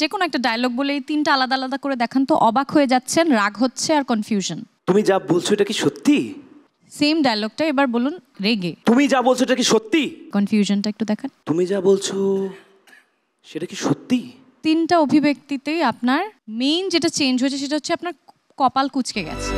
যে কোনো একটা ডায়লগ বলে এই তিনটা আলাদা আলাদা করে দেখান তো। অবাক হয়ে যাচ্ছেন, রাগ হচ্ছে আর কনফিউশন। তুমি যা বলছো এটা কি সত্যি? সেম ডায়লগটা এবার বলুন রেগে। তুমি যা বলছো এটা কি সত্যি? কনফিউশনটা একটু দেখান। তুমি যা বলছো সেটা কি সত্যি? তিনটা অভিব্যক্তিতেই আপনার মেইন যেটা চেঞ্জ হয়েছে সেটা হচ্ছে আপনার কপাল কুঁচকে গেছে।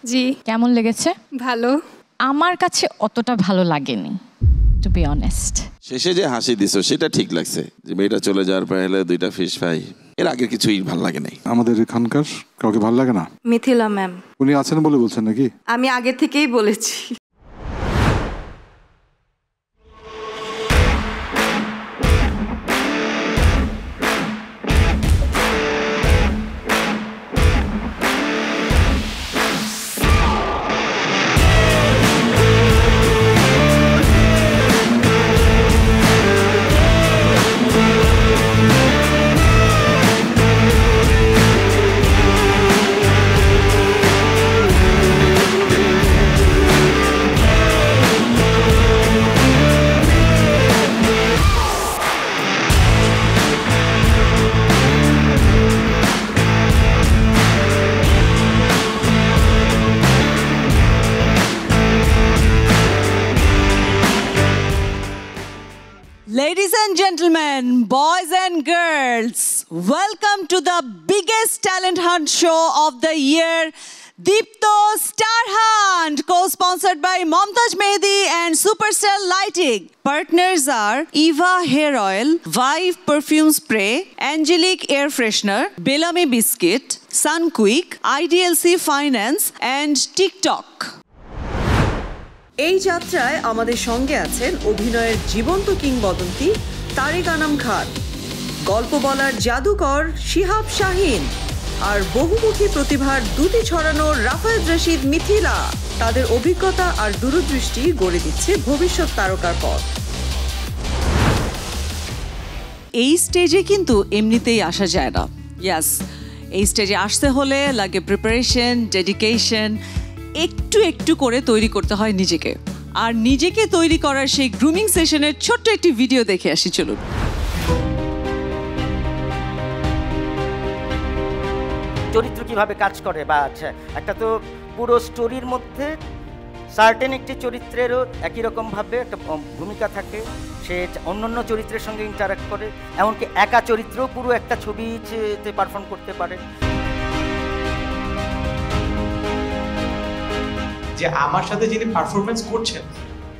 জি, কেমন লেগেছে? ভালো। আমার কাছে অতটা ভালো লাগেনি, টু বি অনেস্ট। শেষে যে হাসি দিছো সেটা ঠিক লাগছে, যে মেয়েটা চলে যাওয়ার পর হলে দুইটা ফিশ ফ্রাই, এর আগে কিছুই ভালো লাগে নাই। আমাদের এখানকার কাউকে ভালো লাগে না? মিথিলা ম্যাম। উনি আছেন বলে বলছেন নাকি? আমি আগে থেকেই বলেছি। Ladies and gentlemen, boys and girls, welcome to the biggest talent hunt show of the year, Deepto Star Hunt, co-sponsored by Momtaj Mehdi and Supercell Lighting. Partners are Eva Hair Oil, Vive Perfume Spray, Angelic Air Freshener, Bellamy Biscuit, Sunquick, IDLC Finance and TikTok. এই যাত্রায় আমাদের সঙ্গে আছেন অভিনয়ের জীবন্ত কিংবদন্তি তারেক আনাম খান, গল্প বলার জাদুকর শিহাব শাহিন আর বহুমুখী প্রতিভার দুটি ছড়ানো রাফায়েত রশিদ মিথিলা। তাদের অভিজ্ঞতা আর দূরদৃষ্টি গড়ে দিচ্ছে ভবিষ্যৎ তারকার পথ। এই স্টেজে কিন্তু এমনিতেই আসা যায় না। ইয়াস, এই স্টেজে আসতে হলে লাগে প্রিপারেশন, ডেডিকেশন, একটু একটু করে তৈরি করতে হয় নিজেকে। আর নিজেকে তৈরি করার সেই গ্রুমিং সেশনের ছোট্ট একটি ভিডিও দেখে আসি, চলুন। চরিত্র কিভাবে কাজ করে বা আচ্ছা, একটা তো পুরো স্টোরির মধ্যে সার্টেন একটি চরিত্রেরও একই রকমভাবে একটা ভূমিকা থাকে, সে অন্যান্য চরিত্রের সঙ্গে ইন্টারাক্ট করে, এমনকি একা চরিত্রও পুরো একটা ছবিতে পারফর্ম করতে পারে। যে আমার সাথে যিনি পারফরমেন্স করছেন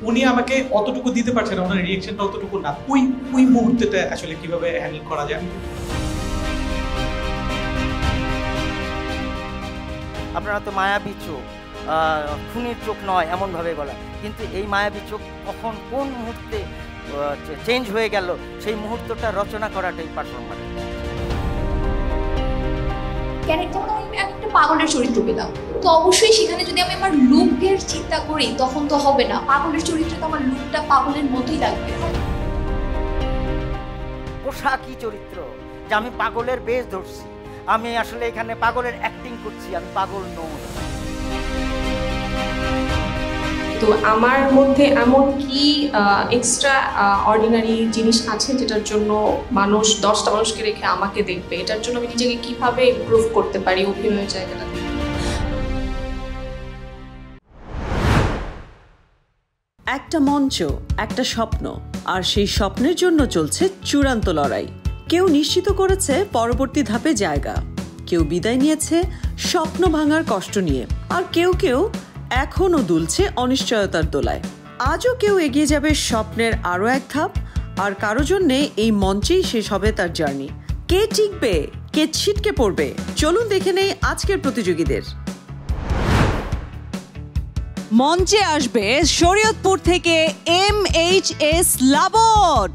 উনি আমাকে অতটুকু দিতে পারছেন, ওনার রিঅ্যাকশনটা অতটুকু না, ওই মুহূর্তটা আসলে কিভাবে হ্যান্ডেল করা যায়। আপনারা তো মায়াবী চোখ, খুনির চোখ নয় এমনভাবে বলা, কিন্তু এই মায়াবী চোখ কখন কোন মুহূর্তে চেঞ্জ হয়ে গেল সেই মুহূর্তটা রচনা করাটাই পারফরম্যান্স। ক্যারেক্টার আমি একটা পাগলের চরিত্র পেলাম, তো অবশ্যই সেখানে যদি আমি আমার লুকের চিন্তা করি তখন তো হবে না। পাগলের চরিত্রে তো আমার লুকটা পাগলের মতোই লাগবে। পোশাকই চরিত্র, যে আমি পাগলের বেশ ধরছি, আমি আসলে এখানে পাগলের অ্যাক্টিং করছি, আমি পাগল নই। তো আমার মধ্যে এমন কি এক্সট্রা অর্ডিনারি জিনিস আছে যেটার জন্য মানুষ 10টা মানুষকে রেখে আমাকে দেখবে, এটার জন্য আমি নিজেকে কিভাবে ইমপ্রুভ করতে পারি অভিনয়ের জায়গাটাতে। একটা মঞ্চ, একটা স্বপ্ন, আর সেই স্বপ্নের জন্য চলছে চূড়ান্ত লড়াই। কেউ নিশ্চিত করেছে পরবর্তী ধাপে জায়গা, কেউ বিদায় নিয়েছে স্বপ্ন ভাঙার কষ্ট নিয়ে, আর কেউ এখনো দুলছে অনিশ্চয়তার দোলায়। আজও কেউ এগিয়ে যাবে স্বপ্নের আরো এক ধাপ, আর কারো জন্যে এই মঞ্চেই শেষ হবে তার জার্নি। কে টিকবে, কে ছিটকে পড়বে, চলুন দেখে নেই আজকের প্রতিযোগীদের। মঞ্চে আসবে শরীয়তপুর থেকে MHS লাবণ।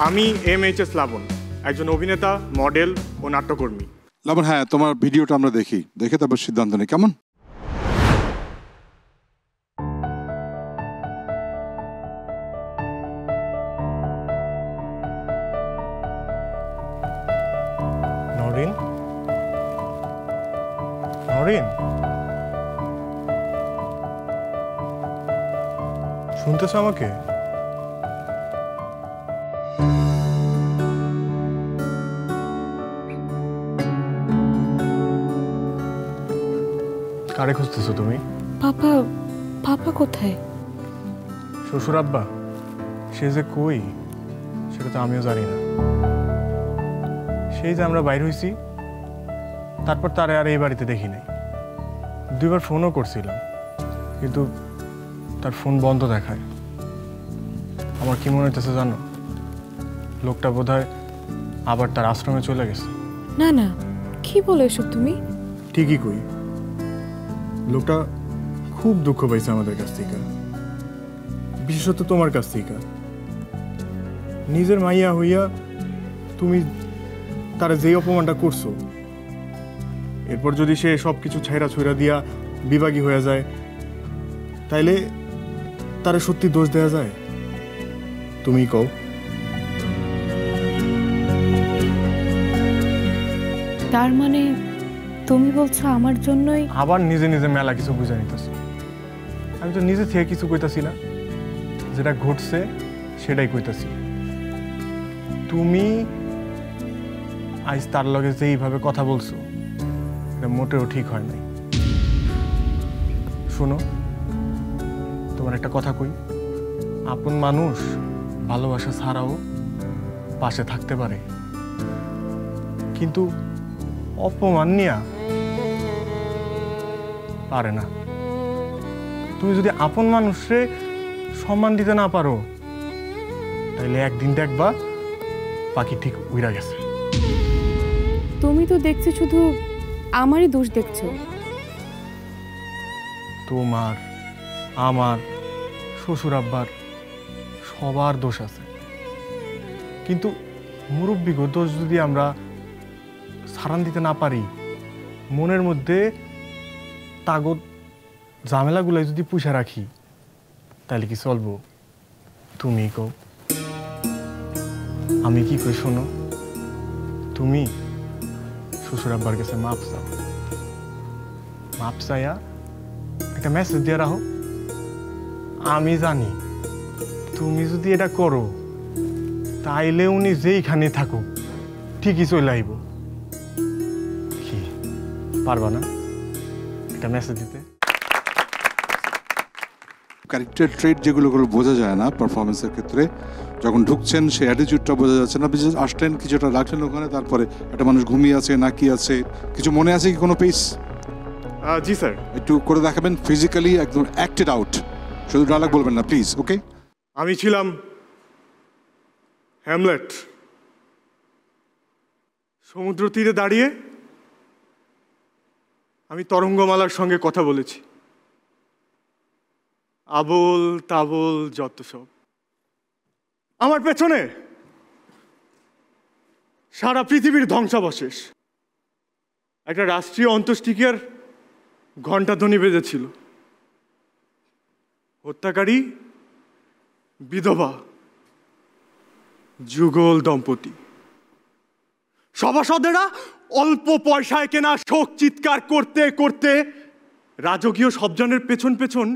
আমি MHS লাবণ, একজন অভিনেতা, মডেল ও নাট্যকর্মী। লাবণ, হ্যাঁ তোমার ভিডিওটা আমরা দেখি, দেখে তারপর সিদ্ধান্ত নেই, কেমন? নরিন, নরিন, শুনতেছ আমাকে? কারে খুঁজতেছো তুমি? পাপা, পাপা কোথায়? শ্বশুর আব্বা সে যে কই সেটা তো আমিও জানি না। সেই যে আমরা বাইর হয়েছি, তারপর তারে আর এই বাড়িতে দেখি নাই। 2বার ফোনও করছিলাম, কিন্তু তার ফোন বন্ধ দেখায়। আমার কি মনে হইতেছে জানো, লোকটা বোধহয় আবার তার আশ্রমে চলে গেছে। না না, কি বলো এসব তুমি? ঠিকই কই, লোকটা খুব দুঃখ পাইছে আমাদের কাছ থেকে, বিশেষত তোমার কাছ থেকে। নিজের মাইয়া হইয়া তুমি তারা যেই অপমানটা করছো, এরপর যদি সে সব কিছু ছাইরা ছুঁড়া দিয়া বিভাগী হয়ে যায়, তাইলে তারা সত্যি দোষ দেয়া যায়? তুমি কও। তার মানে তুমি বলছো আমার জন্যই? আবার নিজে নিজে মেলা কিছু বুঝে নিতেছো। আমি তো নিজে থেকে কিছু কইতাছি না, যেটা ঘটছে সেটাই কইতাছি। তুমি আজ তার লগে যে এইভাবে কথা বলছো, এটা মোটেও ঠিক হয় নাই। শোনো, তোমার একটা কথা কই, আপন মানুষ ভালোবাসা ছাড়াও পাশে থাকতে পারে, কিন্তু অপমান নিয়া পারে না। তুমি যদি আপন মানুষে সম্মান দিতে না পারো, তাইলে একদিন দেখবা পাখি ঠিক উইরা গেছে। তুমি তো দেখছো শুধু আমারই দোষ দেখছো। তোমার, আমার, শ্বশুর আব্বার সবার দোষ আছে, কিন্তু মুরব্বিগো দোষ যদি আমরা সারান দিতে না পারি, মনের মধ্যে তাগদ ঝামেলাগুলাই যদি পুষে রাখি, তাহলে কি চলবো? তুমি কও। আমি কি কই শোনো, তুমি শ্বশুর আব্বার কাছে মাপ চাও, মাপ চাইয়া একটা মেসেজ দিয়ে রাখো। আমি জানি তুমি যদি এটা করো, তাইলে উনি যেইখানে থাকুক ঠিকই চলে আইব। কি পারবা না একটা মেসেজ দিতে? ক্যারেক্টার ট্রেট যেগুলো বোঝা যায় না পারফরমেন্সের ক্ষেত্রে, যখন ঢুকছেন সেই অ্যাটিটিউডটা বোঝা যাচ্ছে না। বিশেষ আসলেন কিছুটা রাখলেন ওখানে, তারপরে একটা মানুষ ঘুমিয়ে আছে না কি আছে, কিছু মনে আছে কি কোনো পিস? জি স্যার। একটু করে দেখাবেন ফিজিক্যালি, একদম অ্যাক্টেড আউট, শুধু ডায়লগ বলবেন না প্লিজ। ওকে? আমি ছিলাম হ্যামলেট, সমুদ্র তীরে দাঁড়িয়ে আমি তরঙ্গমালার সঙ্গে কথা বলেছি, আবোল তাবোল যত সব। আমার পেছনে সারা পৃথিবীর ধ্বংসাবশেষ। একটা রাষ্ট্রীয় অন্ত্যেষ্টিক্রিয়ার ঘণ্টাধ্বনি বেজেছিল। হত্যাকারী বিধবা, যুগল দম্পতি, সভাসদেরা অল্প পয়সায় কেনা শোক চিৎকার করতে করতে রাজকীয় সবজনের পেছন পেছন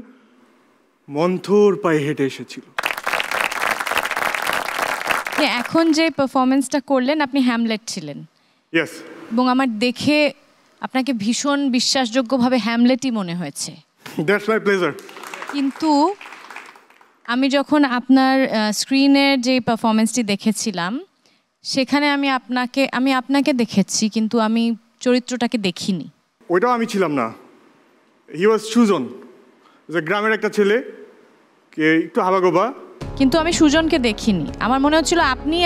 মন্থর পায়ে হেঁটে এসেছিল। এখন যে পারফরমেন্সটা করলেন, আপনি হ্যামলেট ছিলেন। ইয়েস। এবং আমার দেখে আপনাকে ভীষণ বিশ্বাসযোগ্যভাবে হ্যামলেটই মনে হয়েছে। That's my pleasure. কিন্তু আমি যখন আপনার স্ক্রিনের যে পারফরমেন্সটি দেখেছিলাম, সেখানে আমি আপনাকে দেখেছি, কিন্তু আমি চরিত্রটাকে দেখিনি। ওইটাও আমি ছিলাম না। হি ওয়াজ সুজন, যে গ্রামের একটা ছেলে, কে একটু হাবাগোবা। কিন্তু আমি সুজনকে দেখিনি। আমার মনে হচ্ছিল আপনি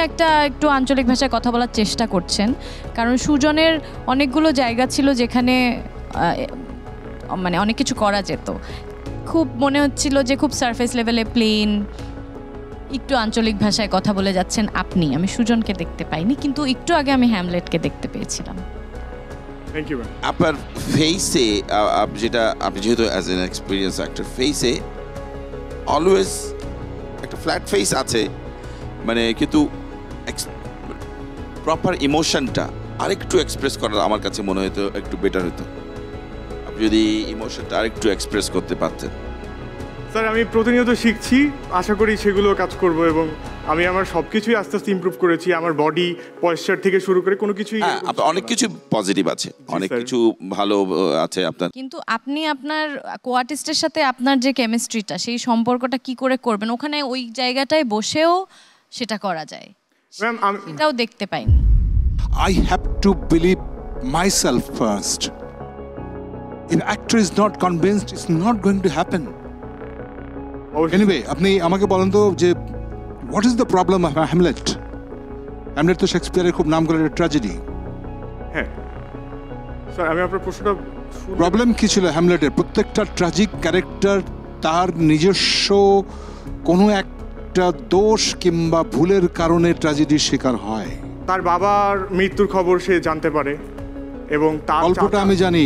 একটু আঞ্চলিক ভাষায় কথা বলার চেষ্টা করছেন, কারণ সুজনের অনেকগুলো জায়গা ছিল যেখানে মানে অনেক কিছু করা যেত। খুব মনে হচ্ছিল যে খুব সারফেস লেভেলে প্লেন, একটু আঞ্চলিক ভাষায় কথা বলে যাচ্ছেন আপনি। আমি সুজনকে দেখতে পাইনি, কিন্তু একটু আগে আমি হ্যামলেটকে দেখতে পেয়েছিলাম। Thank you ma'am. আপনার ফেসে যেটা আপনি যেহেতু অ্যাজ এন এক্সপিরিয়েন্স অ্যাক্টর ফেসে অলওয়েজ একটা ফ্ল্যাট ফেস আছে, মানে কিন্তু প্রপার ইমোশনটা আরেকটু এক্সপ্রেস করার আমার কাছে মনে হতো একটু বেটার হতো। আপনি যদি ইমোশনটা আরেকটু এক্সপ্রেস করতে পারতেন। স্যার আমি প্রতিনিয়ত শিখছি, আশা করি সেগুলো কাজ করব এবং আমি আমার সব কিছুই আস্তে আস্তে ইমপ্রুভ করেছি, আমার বডি পয়শ্চার থেকে শুরু করে কোনো কিছুই। হ্যাঁ, অনেক কিছু পজিটিভ আছে, অনেক কিছু ভালো আছে আপনার। কিন্তু আপনি আপনার কো-আর্টিস্টের সাথে আপনার যে কেমিস্ট্রিটা, সেই সম্পর্কটা কি করে করবেন? ওখানে ওই জায়গাটায় বসেও সেটা করা যায়, ম্যাম এটাও দেখতে পাইনি। I have to believe myself first. If actor is not convinced, it's not going to happen. Anyway, আপনি আমাকে বলেন তো যে what is the problem of Hamlet? Hamlet তো শেক্সপিয়ারের খুব নাম করা ট্র্যাজেডি। হ্যাঁ স্যার, আমি আপনার প্রশ্নটা। প্রবলেম কি ছিল হ্যামলেটের? প্রত্যেকটা ট্র্যাজিক ক্যারেক্টার তার নিজস্ব কোনো একটা দোষ কিংবা ভুলের কারণে ট্র্যাজেডির শিকার হয়। তার বাবার মৃত্যুর খবর সে জানতে পারে এবং তার গল্পটা আমি জানি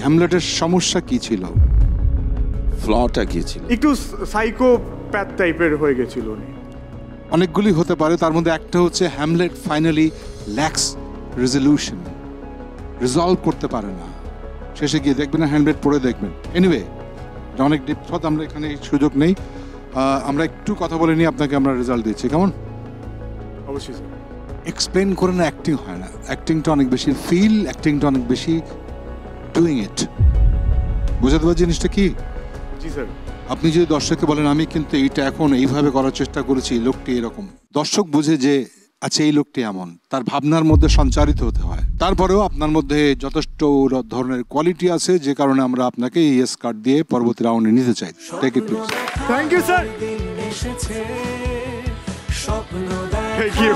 হ্যামলেটের সমস্যা কি ছিল, ফ্লটা কি ছিল, একটু সাইকোপ্যাথ টাইপের হয়ে গেছিল উনি। অনেকগুলি হতে পারে, তার মধ্যে একটা হচ্ছে Hamlet finally lakhs resolution, resolve করতে পারে না। শেষে গিয়ে দেখবেন না, হ্যামলেট পড়ে দেখবেন। এনিওয়ে, অনেক ডিপথ, আমরা এখানে সুযোগ নেই, আমরা একটু কথা বলে নিয়ে আপনাকে আমরা রেজাল্ট দিচ্ছি, কেমন? অবশ্যই স্যার। এক্সপ্লেন করে না অ্যাক্টিং হয় না, অ্যাক্টিংটা অনেক বেশি ফিল, অ্যাক্টিংটা অনেক বেশি ডুইং ইট। বুঝাতে পারছি জিনিসটা কি? জি স্যার। আপনি যদি দর্শককে বলেন আমি কিন্তু এইটা এখন এইভাবে করার চেষ্টা করেছি, লোকটি এরকম, দর্শক বুঝে যে আচ্ছা এই লোকটি এমন, তার ভাবনার মধ্যে সঞ্চারিত হতে হয়। তারপরেও আপনার মধ্যে যথেষ্ট ধরনের কোয়ালিটি আছে, যে কারণে আমরা আপনাকে ইয়েস কার্ড দিয়ে পরবর্তী রাউন্ডে নিতে চাই। Take it please. Thank you sir. Thank you.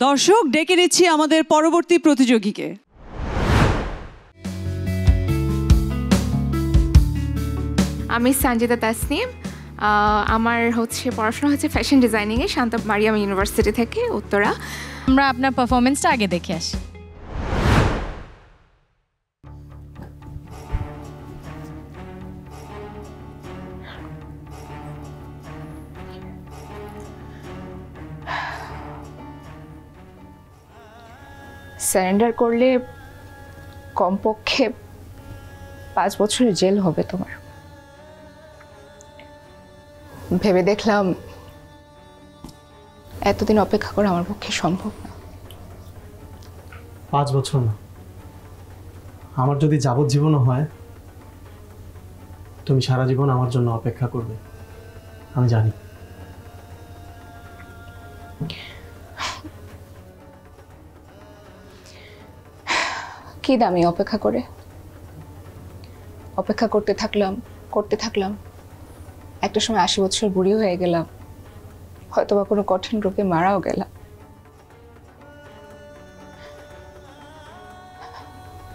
দর্শক, ডেকে নিচ্ছি আমাদের পরবর্তী প্রতিযোগীকে। আমি সঞ্জিতা তাসনিম, আমার পড়াশোনা হচ্ছে ফ্যাশন ডিজাইনিংয়ে শান্ত মারিয়াম ইউনিভার্সিটি থেকে, উত্তরা। আমরা আপনার পারফরমেন্সটা আগে দেখে আসি। সারেন্ডার করলে কমপক্ষে 5 বছরের জেল হবে তোমার। ভেবে দেখলাম এতদিন অপেক্ষা করা আমার পক্ষে সম্ভব না। 5 বছর না, আমার যদি যাবজ্জীবনও হয়, তুমি সারা জীবন আমার জন্য অপেক্ষা করবে, আমি জানি। কি দামি অপেক্ষা করে? অপেক্ষা করতে থাকলাম, একটা সময় 80 বছর বুড়ি হয়ে গেলাম, হয়তোবা কোনো কঠিন রূপে মারাও গেলাম।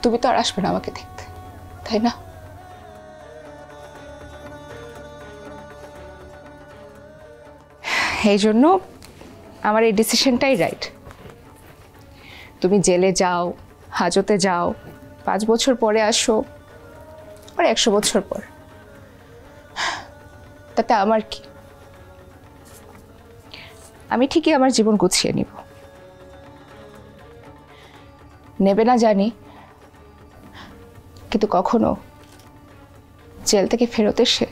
তুমি তো আর আসবে না আমাকে দেখতে, তাই না? এই জন্য আমার এই ডিসিশনটাই রাইট। তুমি জেলে যাও, হাজতে যাও, 5 বছর পরে আসো, আর 100 বছর পর, তাতে আমার কি? আমি ঠিকই আমার জীবন গুছিয়ে নিব। নেবে না জানি, কিন্তু কখনো জেল থেকে ফেরত এসে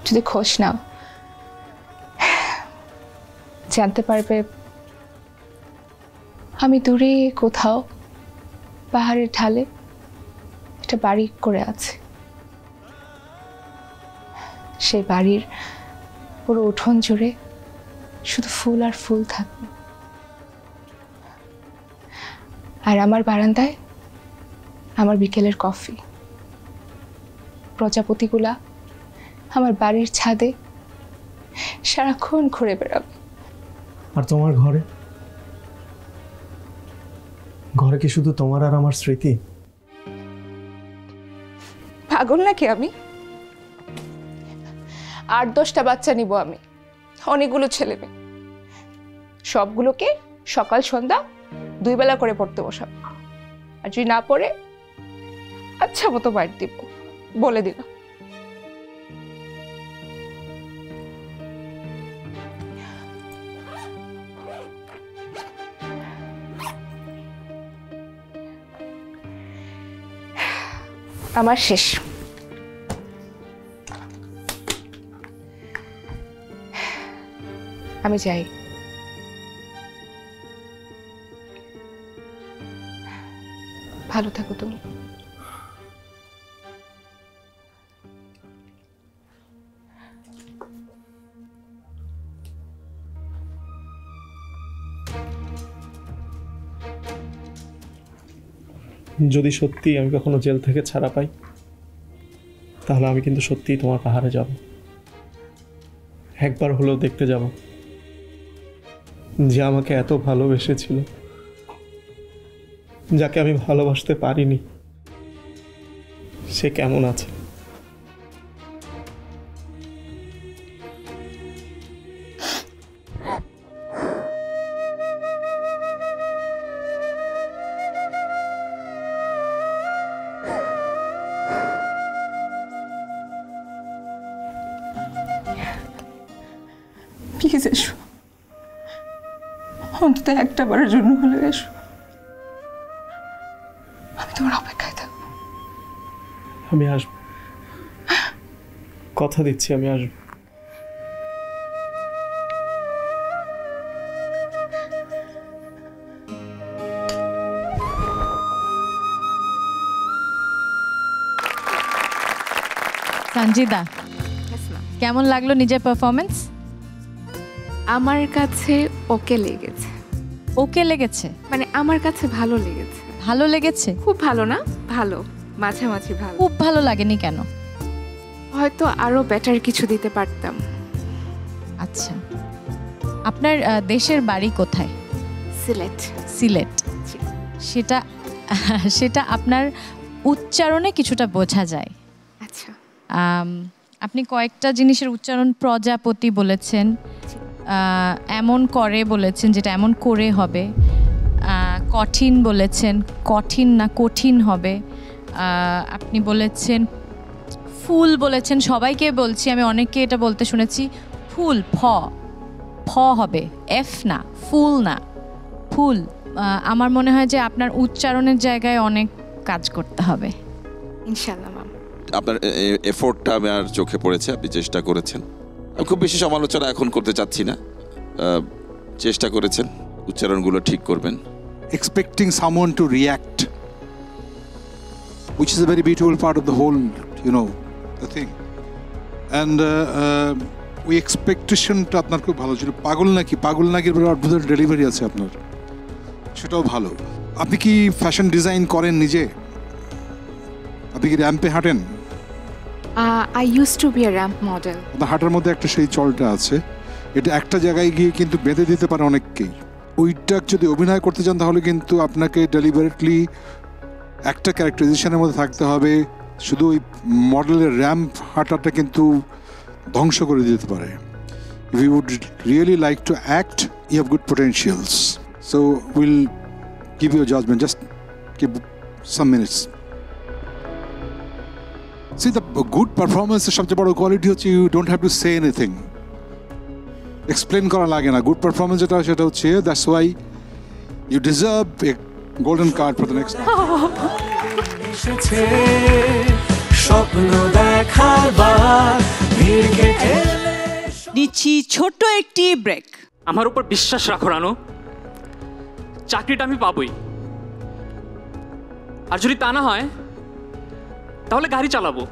যদি খোঁজ নাও, জানতে পারবে আমি দূরে কোথাও পাহাড়ের ঢালে একটা বাড়ি করে আছে। সেই বাড়ির পুরো উঠোন জুড়ে শুধু ফুল আর ফুল থাকবে, আর আমার বারান্দায় আমার বিকেলের কফি। প্রজাপতিগুলা আমার বাড়ির ছাদে সারাক্ষণ ঘুরে বেড়াবে। আর তোমার ঘরে কি শুধু তোমার আর আমার স্মৃতি? পাগল নাকি আমি? 8-10টা বাচ্চা নিব আমি, অনেকগুলো ছেলে মেয়ে, সবগুলোকে সকাল সন্ধ্যা 2 বেলা করে পড়তে বসাবো, আর যদি না পড়ে আচ্ছা মতো বাইর দিব, বলে দিলাম। আমার শেষ। আমি যাই। ভালো থাকো তুমি। যদি সত্যি আমি কখনো জেল থেকে ছাড়া পাই, তাহলে আমি কিন্তু সত্যিই তোমার পাহাড়ে যাব, একবার হলেও দেখতে যাব যে আমাকে এত ভালোবেসেছিল, যাকে আমি ভালোবাসতে পারিনি, সে কেমন আছে। প্লিজ এসো, অন্তত একটা বারের জন্য হলে এসো। আমি তোমার অপেক্ষায় থাকবো। আমি আসবো, কথা দিচ্ছি আমি আসবো। সঞ্জিদা, কেমন লাগলো নিজের পারফরমেন্স? আমার কাছে ওকে লেগেছে। ওকে লেগেছে মানে আমার কাছে ভালো লেগেছে। ভালো লেগেছে? খুব ভালো না, ভালো, মাঝামাঝি ভালো। খুব ভালো লাগেনি কেন? হয়তো আরো বেটার কিছু দিতে পারতাম। আচ্ছা, আপনার দেশের বাড়ি কোথায়? সিলেট। সিলেট। সেটা সেটা আপনার উচ্চারণে কিছুটা বোঝা যায়। আচ্ছা। আপনি কয়েকটা জিনিসের উচ্চারণ প্রজাপতি বলেছেন, এমন করে বলেছেন যেটা এমন করে হবে, কঠিন বলেছেন কঠিন না কঠিন হবে, আপনি বলেছেন ফুল বলেছেন, সবাইকে বলছি আমি, অনেককে এটা বলতে শুনেছি ফুল, ফ হবে, এফ না, ফুল না, ফুল। আমার মনে হয় যে আপনার উচ্চারণের জায়গায় অনেক কাজ করতে হবে। ইনশাআল্লাহ ম্যাম। আপনার এফোর্টটা আমার চোখে পড়েছে, আপনি চেষ্টা করেছেন। আমি খুব বেশি সমালোচনা এখন করতে চাচ্ছি না, চেষ্টা করেছেন, উচ্চারণগুলো ঠিক করবেন। Expecting someone to react, which is a very beautiful part of the whole, the thing. And ওই এক্সপেকটেশনটা আপনার খুব ভালো ছিল। পাগল নাকির অদ্ভুত ডেলিভারি আছে আপনার, সেটাও ভালো। আপনি কি ফ্যাশন ডিজাইন করেন নিজে? আপনি কি র্যাম্পে হাঁটেন? I used to be a ramp model. আপনার হাঁটার মধ্যে একটা সেই চলটা আছে, এটা একটা জায়গায় গিয়ে কিন্তু বেঁধে দিতে পারে অনেককেই। ওইটা যদি অভিনয় করতে চান তাহলে কিন্তু আপনাকে ডেলিভারেটলি একটা ক্যারেক্টারাইজেশনের মধ্যে থাকতে হবে। শুধু ওই মডেলের র্যাম্প হাঁটাটা কিন্তু ধ্বংস করে দিতে পারে। If you would really like to act, you have good potentials. So we'll give you a judgment. Just give some minutes. See, the good performance is সবচেয়ে বড় কোয়ালিটি হচ্ছে you don't have to say anything. Explain করা লাগে না। Good performance যেটা সেটা হচ্ছে, that's why you deserve a golden card for the next. স্বপ্ন দেখাবার নিচ্ছি ছোট্ট একটি ব্রেক। আমার উপর বিশ্বাস রাখো রানু, চাকরিটা আমি পাবই। আর যদি তা না হয় তাহলে গাড়ি চালাবো।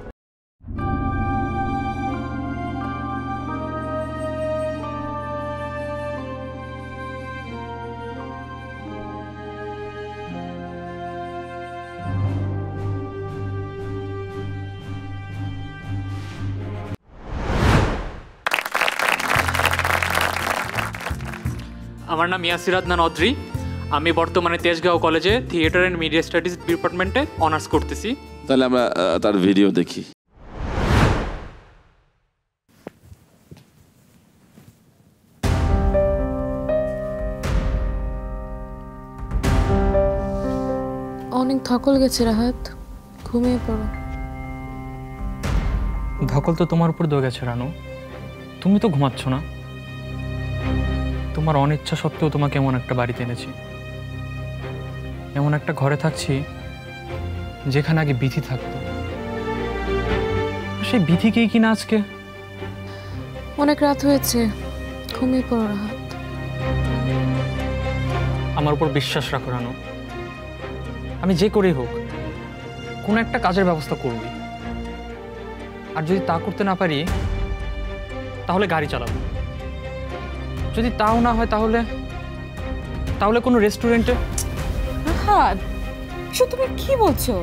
আমার নাম ইয়াসির আদনান অদ্রি, আমি বর্তমানে তেজগাঁও কলেজে থিয়েটার অ্যান্ড মিডিয়া স্টাডিজ ডিপার্টমেন্টে অনার্স করতেছি। তাহলে আমরা তার ভিডিও দেখি। অনেক ধকল গেছে রাহাত, ঘুমিয়ে পড়ো। ধকল তো তোমার উপর দৌড়ে গেছে রানু, তুমি তো ঘুমাচ্ছ না। তোমার অনিচ্ছা সত্ত্বেও তোমাকে এমন একটা বাড়িতে এনেছি, এমন একটা ঘরে থাকছি যেখানে আগে বিধি থাকতো। সেই বিধিকেই কিনা আজকে। অনেক রাত হয়েছে, ঘুমিয়ে পড়ো রাহাত। আমার উপর বিশ্বাস রাখো রানু, আমি যে করেই হোক কোনো একটা কাজের ব্যবস্থা করবই। আর যদি তা করতে না পারি তাহলে গাড়ি চালাবো। যদি তাও না হয় তাহলে তাহলে কোনো রেস্টুরেন্টে। রাহাত, এসব তুমি কি বলছো?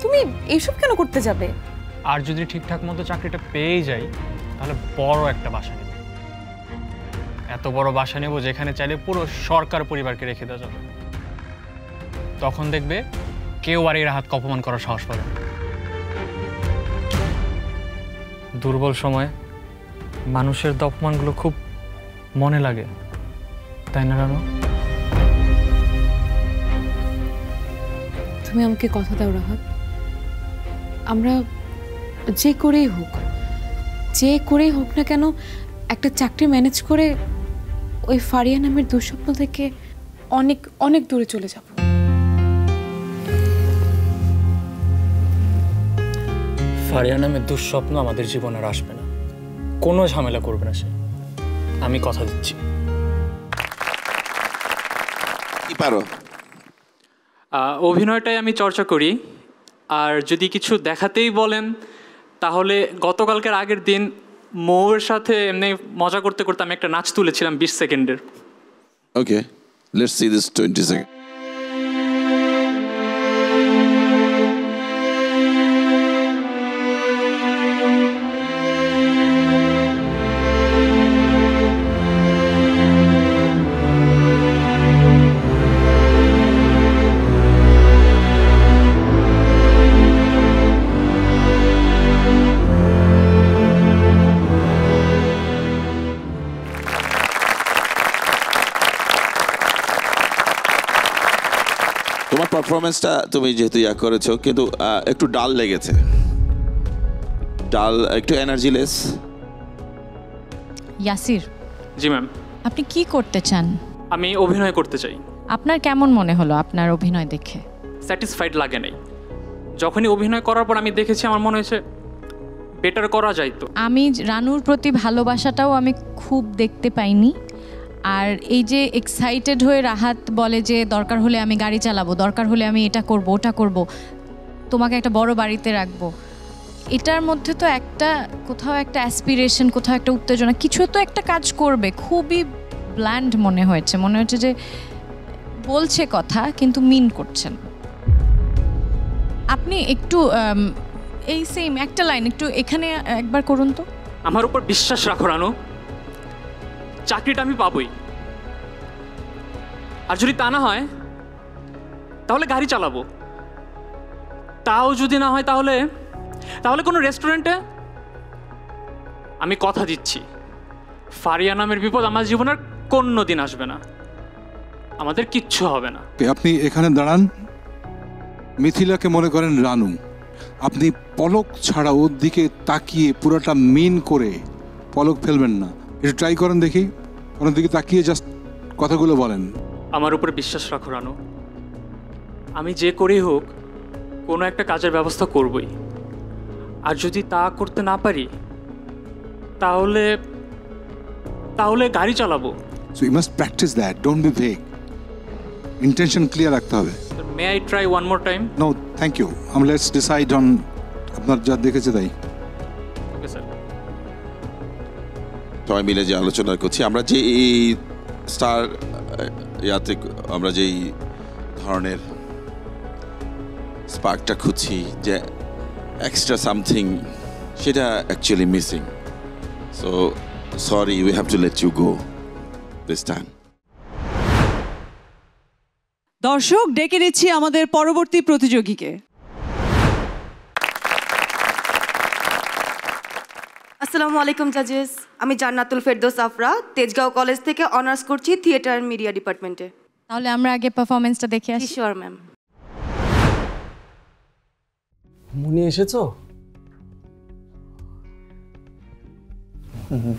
তুমি এইসব কেন করতে যাবে? আর যদি ঠিকঠাক মতো চাকরিটা পেয়েই যাই তাহলে বড় একটা বাসা নেব। এত বড় বাসা নেব যেখানে চাইলে পুরো সরকার পরিবারকে রেখে দেওয়া যাবে। তখন দেখবে কেউ আর এই রাহাতকে অপমান করার সাহস পাবে না। দুর্বল সময়ে মানুষের অপমানগুলো খুব মনে লাগে, তাই না রানু? তুমি আমাকে কথা দাও রাহাত, আমরা যে করেই হোক না কেন একটা চাকরি ম্যানেজ করে ওই ফারিয়া নামের দুঃস্বপ্ন থেকে অনেক অনেক দূরে চলে যাব। ফারিয়া নামের দুঃস্বপ্ন আমাদের জীবনে আর আসবে না, কোনো ঝামেলা করবে না সে, আমি কথা দিচ্ছি। কি পারো? অভিনয়টাই আমি চর্চা করি। আর যদি কিছু দেখাতেই বলেন তাহলে গতকালকের আগের দিন মৌয়ের সাথে এমনি মজা করতে করতে আমি একটা নাচ তুলেছিলাম 20 সেকেন্ডের। ওকে, লেটস সি দিস 20 সেকেন্ড। তোমার পারফরমেন্সটা তুমি যেহেতু করেছো কিন্তু একটু ডাল লেগেছে, ডাল, একটু এনার্জিলেস। ইয়াসির, জি ম্যাম। আপনি কি করতে চান? আমি অভিনয় করতে চাই। আপনার কেমন মনে হলো আপনার অভিনয় দেখে? স্যাটিসফাইড লাগে নাই। যখনই অভিনয় করার পর আমি দেখেছি আমার মনে হয়েছে বেটার করা যাইতো। আমি রানুর প্রতি ভালোবাসাটাও আমি খুব দেখতে পাইনি। আর এই যে এক্সাইটেড হয়ে রাহাত বলে যে দরকার হলে আমি গাড়ি চালাবো, দরকার হলে আমি এটা করব ওটা করব, তোমাকে একটা বড় বাড়িতে রাখবো, এটার মধ্যে তো একটা কোথাও একটা অ্যাসপিরেশন, কোথাও একটা উত্তেজনা, কিছু তো একটা কাজ করবে। খুবই ব্ল্যান্ড মনে হচ্ছে যে বলছে কথা কিন্তু মিন করছেন। আপনি একটু এই সেম একটা লাইন একটু এখানে একবার করুন তো। আমার উপর বিশ্বাস রাখো রানু, চাকরিটা আমি পাবোই। আর যদি তা না হয় তাহলে গাড়ি চালাবো, তাও যদি না হয় তাহলে তাহলে কোনো রেস্টুরেন্টে। আমি কথা দিচ্ছি ফারিয়া নামের বিপদ আমার জীবনের কোনো দিন আসবে না, আমাদের কিচ্ছু হবে না। আপনি এখানে দাঁড়ান, মিথিলাকে মনে করেন রানু, আপনি পলক ছাড়া ওর দিকে তাকিয়ে পুরোটা মিন করে পলক ফেলবেন না। একটু ট্রাই করেন দেখি, ওনার দিকে তাকিয়ে জাস্ট কথাগুলো বলেন। আমার উপরে বিশ্বাস রাখো রানু, আমি যে করেই হোক কোনো একটা কাজের ব্যবস্থা করবই। আর যদি তা করতে না পারি তাহলে তাহলে গাড়ি চালাবো। So you must practice that, don't be vague, intention clear রাখতে হবে। May I try one more time? No thank you, আমরা লেটস ডিসাইড অন আপনার যা দেখেছে তাই। Okay sir. সবাই মিলে যে আলোচনা করছি আমরা, যে এই স্টার ইয়াতে আমরা যেই ধরনের স্পার্কটা খুঁজছি, যে এক্সট্রা সামথিং, সেটা actually missing. So sorry, we have to let you go this time. দর্শক, ডেকে নিচ্ছি আমাদের পরবর্তী প্রতিযোগীকে। আসসালামু আলাইকুম জাজেস, আমি জান্নাতুল ফেরদৌস আফরা, তেজগাঁও কলেজ থেকে অনার্স করছি থিয়েটার অ্যান্ড মিডিয়া ডিপার্টমেন্টে। তাহলে আমরা আগে পারফরমেন্সটা দেখে আসি। Sure ma'am. মুনি এসেছো?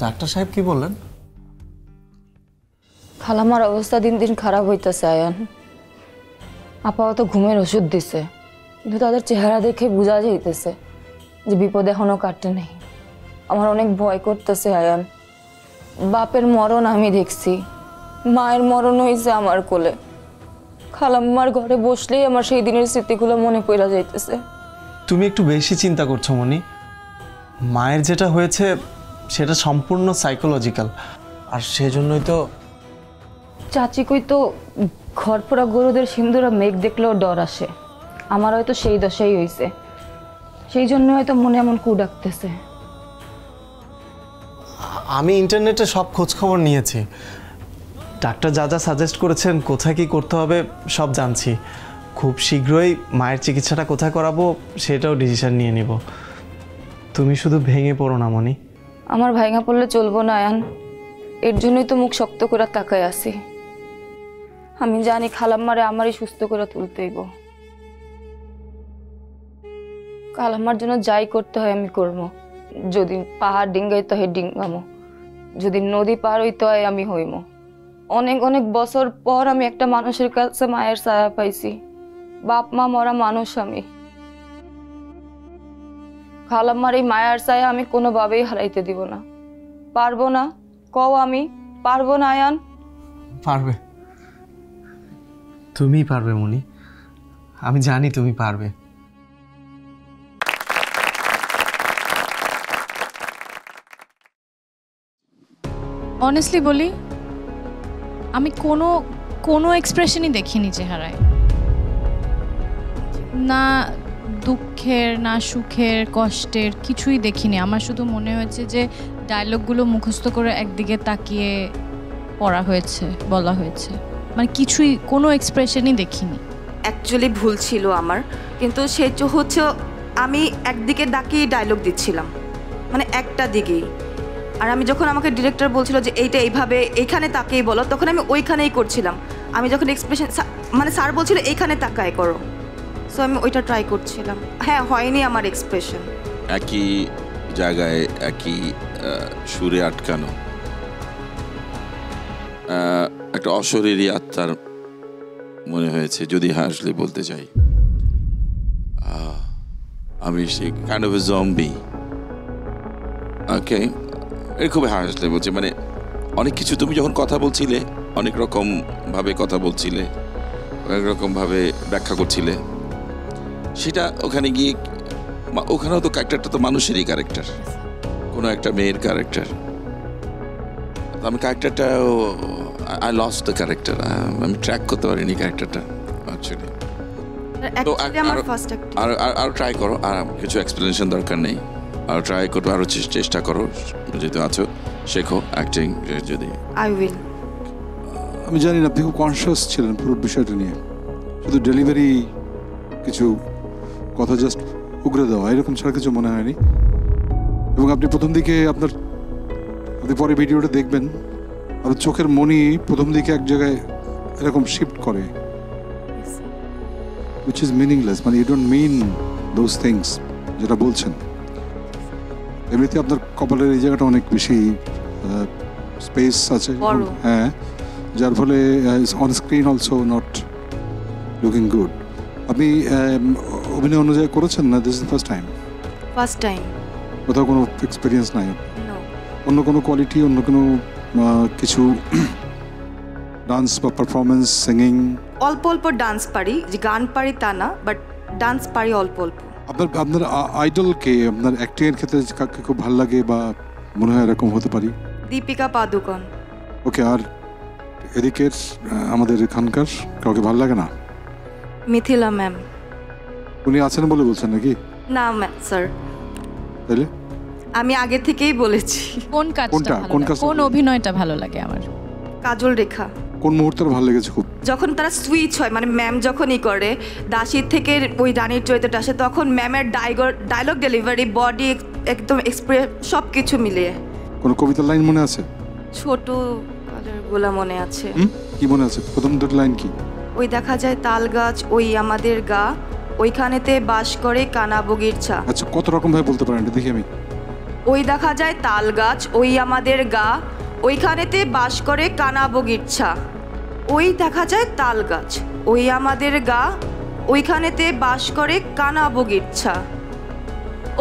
ডাক্তার সাহেব কি বললেন? খালামার অবস্থা দিন দিন খারাপ হইতেছে আয়ান। আপাতত ঘুমের ওষুধ দিছে, কিন্তু তাদের চেহারা দেখে বোঝা যাইতেছে যে বিপদ এখনো কাটতে নেই। আমার অনেক ভয় করতেছে আয়ান। বাপের মরণ আমি দেখছি, মায়ের মরণ হয়েছে আমার কোলে। খালাম্মার ঘরে বসলেই আমার সেই দিনের স্মৃতিগুলো মনে পড়ে যাইতেছে। তুমি একটু বেশি চিন্তা করছো মনি। মায়ের যেটা হয়েছে সেটা সম্পূর্ণ সাইকোলজিক্যাল, আর সেজন্যই তো চাচি কই তো ঘর পোড়া গরুদের সিন্দুরা মেঘ দেখলেও ডর আসে। আমার হয়তো সেই দশাই হয়েছে, সেই জন্য হয়তো মনে এমন কু ডাকতেছে। আমি ইন্টারনেটে সব খোঁজ খবর নিয়েছি, ডাক্তার যা যা সাজেস্ট করেছেন কোথায় কি করতে হবে সব জানছি। খুব শীঘ্রই মায়ের চিকিৎসাটা কোথায় করাবো সেটাও ডিসিশন নিয়ে নিব। তুমি শুধু ভেঙে পড়ো না মনি। আমার ভাইঙা পড়লে চলবো না আয়ান, এর জন্যই তো মুখ শক্ত করে তাকায় আছি। আমি জানি খালাম্মারে আমারই সুস্থ করে তুলতেইব। খালাম্মার জন্য যাই করতে হয় আমি করবো। যদি পাহাড় ডিঙ্গাইতে হয় ডিঙ্গামো, যদি নদী পার হইতে হয় আমি হইমো। অনেক অনেক বছর পর আমি একটা মানুষের কাছে মায়ের ছায়া পাইছি। বাপ মা মরা মানুষ আমি। খালাম্মার এই মায়ার ছায়া আমি কোনোভাবেই হারাইতে দিব না। পারবো না? কও আমি পারবো না আয়ান? পারবে, তুমি পারবে মনি, আমি জানি তুমি পারবে। অনেস্টলি বলি, আমি কোনো এক্সপ্রেশনই দেখিনি চেহারায়, না দুঃখের না সুখের কষ্টের কিছুই দেখিনি। আমার শুধু মনে হয়েছে যে ডায়লগগুলো মুখস্থ করে একদিকে তাকিয়ে পড়া হয়েছে, বলা হয়েছে, মানে কিছুই কোনো এক্সপ্রেশনই দেখিনি। অ্যাকচুয়ালি ভুল ছিল আমার, কিন্তু সে হচ্ছে আমি একদিকে ডাকিয়ে ডায়লগ দিচ্ছিলাম, মানে একটা দিকেই। আর আমি যখন আমাকে ডিরেক্টর বলছিল যে এইটা এইভাবে এইখানে তাকিয়ে বলো, তখন আমি ওইখানেই করছিলাম। আমি যখন এক্সপ্রেশন মানে স্যার বলছিল এইখানে তাকায় করো, সো আমি ওইটা ট্রাই করছিলাম। হ্যাঁ, হয়নি আমার এক্সপ্রেশন। একই জায়গায় একই সুরে আটকানো একটা অশরীরী আত্মার মনে হয়েছে, যদি হাসলে বলতে চাই আমি সেই কাইন্ড অফ এ জম্বি। ওকে, এর খুবই হাসলে বলছে, মানে অনেক কিছু তুমি যখন কথা বলছিলে অনেক রকম ভাবে কথা বলছিলে, অনেক রকম ভাবে ব্যাখ্যা করছিলে, সেটা ওখানে গিয়ে ওখানেও তো ক্যারেক্টারটা তো মানুষেরই ক্যারেক্টার, কোনো একটা মেয়ের ক্যারেক্টার। আমি ক্যারেক্টারটা আই লস্ট দ্য ক্যারেক্টার, আমি ট্র্যাক করতে পারিনি ক্যারেক্টারটা অ্যাকচুয়ালি। তো আর ট্রাই করো, আর কিছু এক্সপ্লেনেশন দরকার নেই, আর ট্রাই করো, আরও চেষ্টা করো, যেহেতু আছো শেখো অ্যাক্টিং। যদি আই উইল। আমি জানি না আপনি খুব কনসিয়াস ছিলেন পুরো বিষয়টা নিয়ে, শুধু ডেলিভারি কিছু কথা জাস্ট উগরে দেওয়া এরকম ছাড়া কিছু মনে হয়নি। এবং আপনি প্রথম দিকে আপনি পরে ভিডিওটা দেখবেন, আপনার চোখের মনি প্রথম দিকে এক জায়গায় এরকম শিফট করে, which is meaningless, মানে you don't mean those things যেটা বলছেন। এমনিতে আপনার কপালের এই জায়গাটা অনেক বেশি স্পেস আছে, হ্যাঁ, যার ফলে on screen also not looking good. আপনি অভিনয় অনুযায়ী করেছেন না? This is first time? First time. কোথাও কোনো এক্সপিরিয়েন্স নাই? অন্য কোনো কোয়ালিটি, অন্য কোনো কিছু ডান্স বা পারফরমেন্স, সিঙ্গিং? অল্প অল্প ডান্স পারি, যে গান পারি তা না, বাট ডান্স পারি অল্প অল্প। আপনার আইডলকে, আপনার অ্যাক্টিংয়ের ক্ষেত্রে কাকে খুব ভালো লাগে বা মনে হয় এরকম হতে পারি? দীপিকা পাদুকোন। ওকে, আর এদিকের আমাদের এখানকার কাউকে ভালো লাগে না? মিথিলা ম্যাম। উনি আছেন বলে বলছেন নাকি? না ম্যাম, স্যার। তাহলে আমি আগে থেকেই বলেছি। কোন কাজটা, কোন অভিনয়টা ভালো লাগে আমার? কাজল রেখা। কোন মুহূর্তে ভালো লেগেছে খুব? যখন তারা সুইচ হয়, মানে ম্যাম যখনই করে দাসীর থেকে ওই রানীর চরিত্রটা আসে, তখন ম্যামের ডায়লগ ডেলিভারি, বডি একদম এক্সপ্রেস সব কিছু মিলিয়ে। কোনো কবিতার লাইন মনে আছে? ছোট কালের গোলা মনে আছে। কি মনে আছে? প্রথম দুটো লাইন কি? ওই দেখা যায় তাল গাছ, ওই আমাদের গা, ওইখানেতে বাস করে কানা বগির ছা। আচ্ছা, কত রকম ভাবে বলতে পারেন এটা দেখি আমি। ওই দেখা যায় তাল গাছ, ওই আমাদের গা, ওইখানেতে বাস করে কানা বগির ছা। ওই দেখা যায় তাল গাছ, ওই আমাদের গা, ওইখানেতে বাস করে কানা বগির ছা।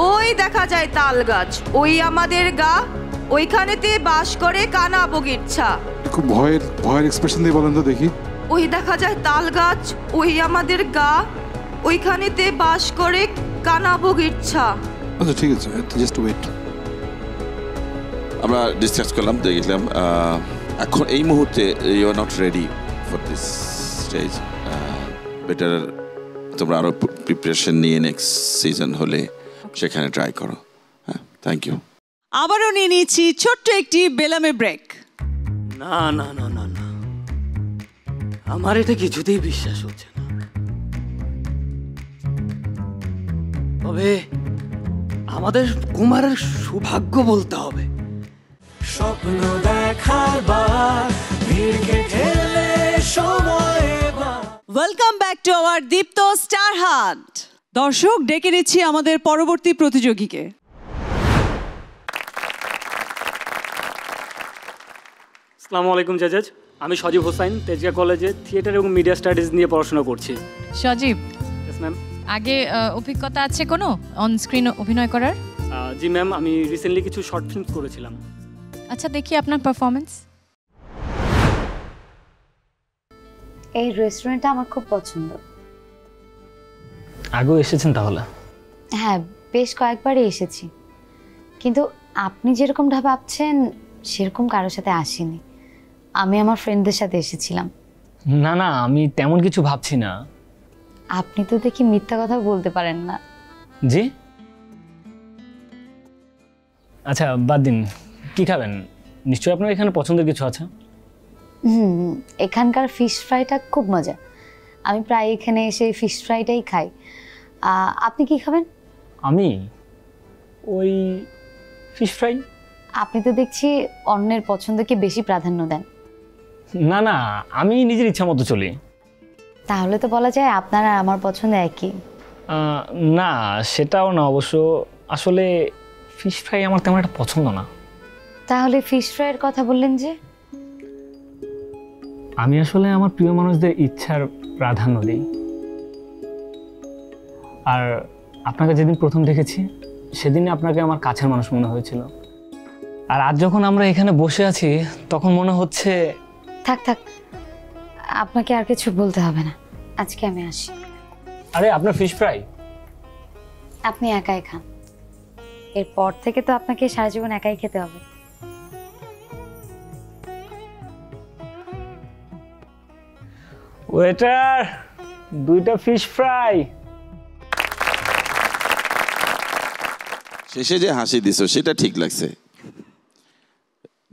ওই দেখা যায় তাল গাছ, ওই আমাদের গা, ওইখানেতে বাস করে কানা বগির ছা। খুব ভয়ের এক্সপ্রেশন দিয়ে বলেন তো দেখি। ওই দেখা যায় তাল গাছ, ওই আমাদের গা, ওইখানেতে বাস করে কানা বগির ছা। আচ্ছা ঠিক আছে, জাস্ট ওয়েট। আমরা ডিসকাস করলাম, দেখলাম এখন এই মুহূর্তে you are not ready for this stage. Better তোমরা আরও প্রিপারেশন নিয়ে নেক্সট সিজন হলে সেখানে ট্রাই করো। হ্যাঁ, থ্যাংক ইউ। আবারও নিয়ে নিচ্ছি ছোট্ট একটি বেলামে ব্রেক। না না না না না, আমার এটা কিছুতেই বিশ্বাস হচ্ছে না। তবে আমাদের কুমারের সৌভাগ্য বলতে হবে। স্বপ্ন দেখার বার ভিড়কে ঠেলে সময়। Welcome back to our Deepto star hunt. দর্শক, ডেকে নিচ্ছি আমাদের পরবর্তী প্রতিযোগীকে। আসসালামু আলাইকুম জাজাজ, আমি সজীব হোসাইন, তেজগাঁ কলেজে থিয়েটার এবং মিডিয়া স্টাডিজ নিয়ে পড়াশোনা করছি। সজীব, ইয়েস ম্যাম। আগে অভিজ্ঞতা আছে কোনো অন স্ক্রিন অভিনয় করার? জি ম্যাম, আমি রিসেন্টলি কিছু শর্ট ফিল্ম করেছিলাম। আচ্ছা, দেখি আপনার পারফরমেন্স। এই রেস্টুরেন্টটা আমার খুব পছন্দ। আগেও এসেছেন তাহলে? হ্যাঁ, বেশ কয়েকবারই এসেছি, কিন্তু আপনি যেরকমটা ভাবছেন সেরকম কারোর সাথে আসিনি। আমি আমার ফ্রেন্ডদের সাথে এসেছিলাম। না না, আমি তেমন কিছু ভাবছি না। আপনি তো দেখি মিথ্যা কথা বলতে পারেন না। জি? আচ্ছা বাদ দিন, কি খাবেন? নিশ্চয়ই আপনার এখানে পছন্দের কিছু আছে। এখানকার ফিশ ফ্রাইটা খুব মজা। আমি প্রায় এখানে এসে ফিশ ফ্রাইটাই খাই। আপনি কি খাবেন? আমি ওই ফিশ ফ্রাই। আপনি তো দেখছি অন্যের পছন্দকে বেশি প্রাধান্য দেন। না না, আমি নিজের ইচ্ছা মতো চলি। তাহলে তো বলা যায় আপনার আর আমার পছন্দ একই। না, সেটাও না অবশ্য। আসলে ফিশ ফ্রাই আমার তেমন একটা পছন্দ না। তাহলে ফিশ ফ্রাইয়ের কথা বললেন যে? আমি আসলে আমার প্রিয় মানুষদের ইচ্ছার প্রাধান্য দিই। আর আপনাকে যেদিন প্রথম দেখেছি সেদিনই আপনাকে আমার কাছের মানুষ মনে হয়েছিল। আর আজ যখন আমরা এখানে বসে আছি তখন মনে হচ্ছে। থাক থাক, আপনাকে আর কিছু বলতে হবে না, আজকে আমি আসি। আরে আপনার ফিশ ফ্রাই আপনি একাই খান। এরপর থেকে তো আপনাকে সারা জীবন একাই খেতে হবে। ওয়েটার, 2টা ফিশ ফ্রাই। শেষে যে হাসি দিছো সেটা ঠিক লাগছে,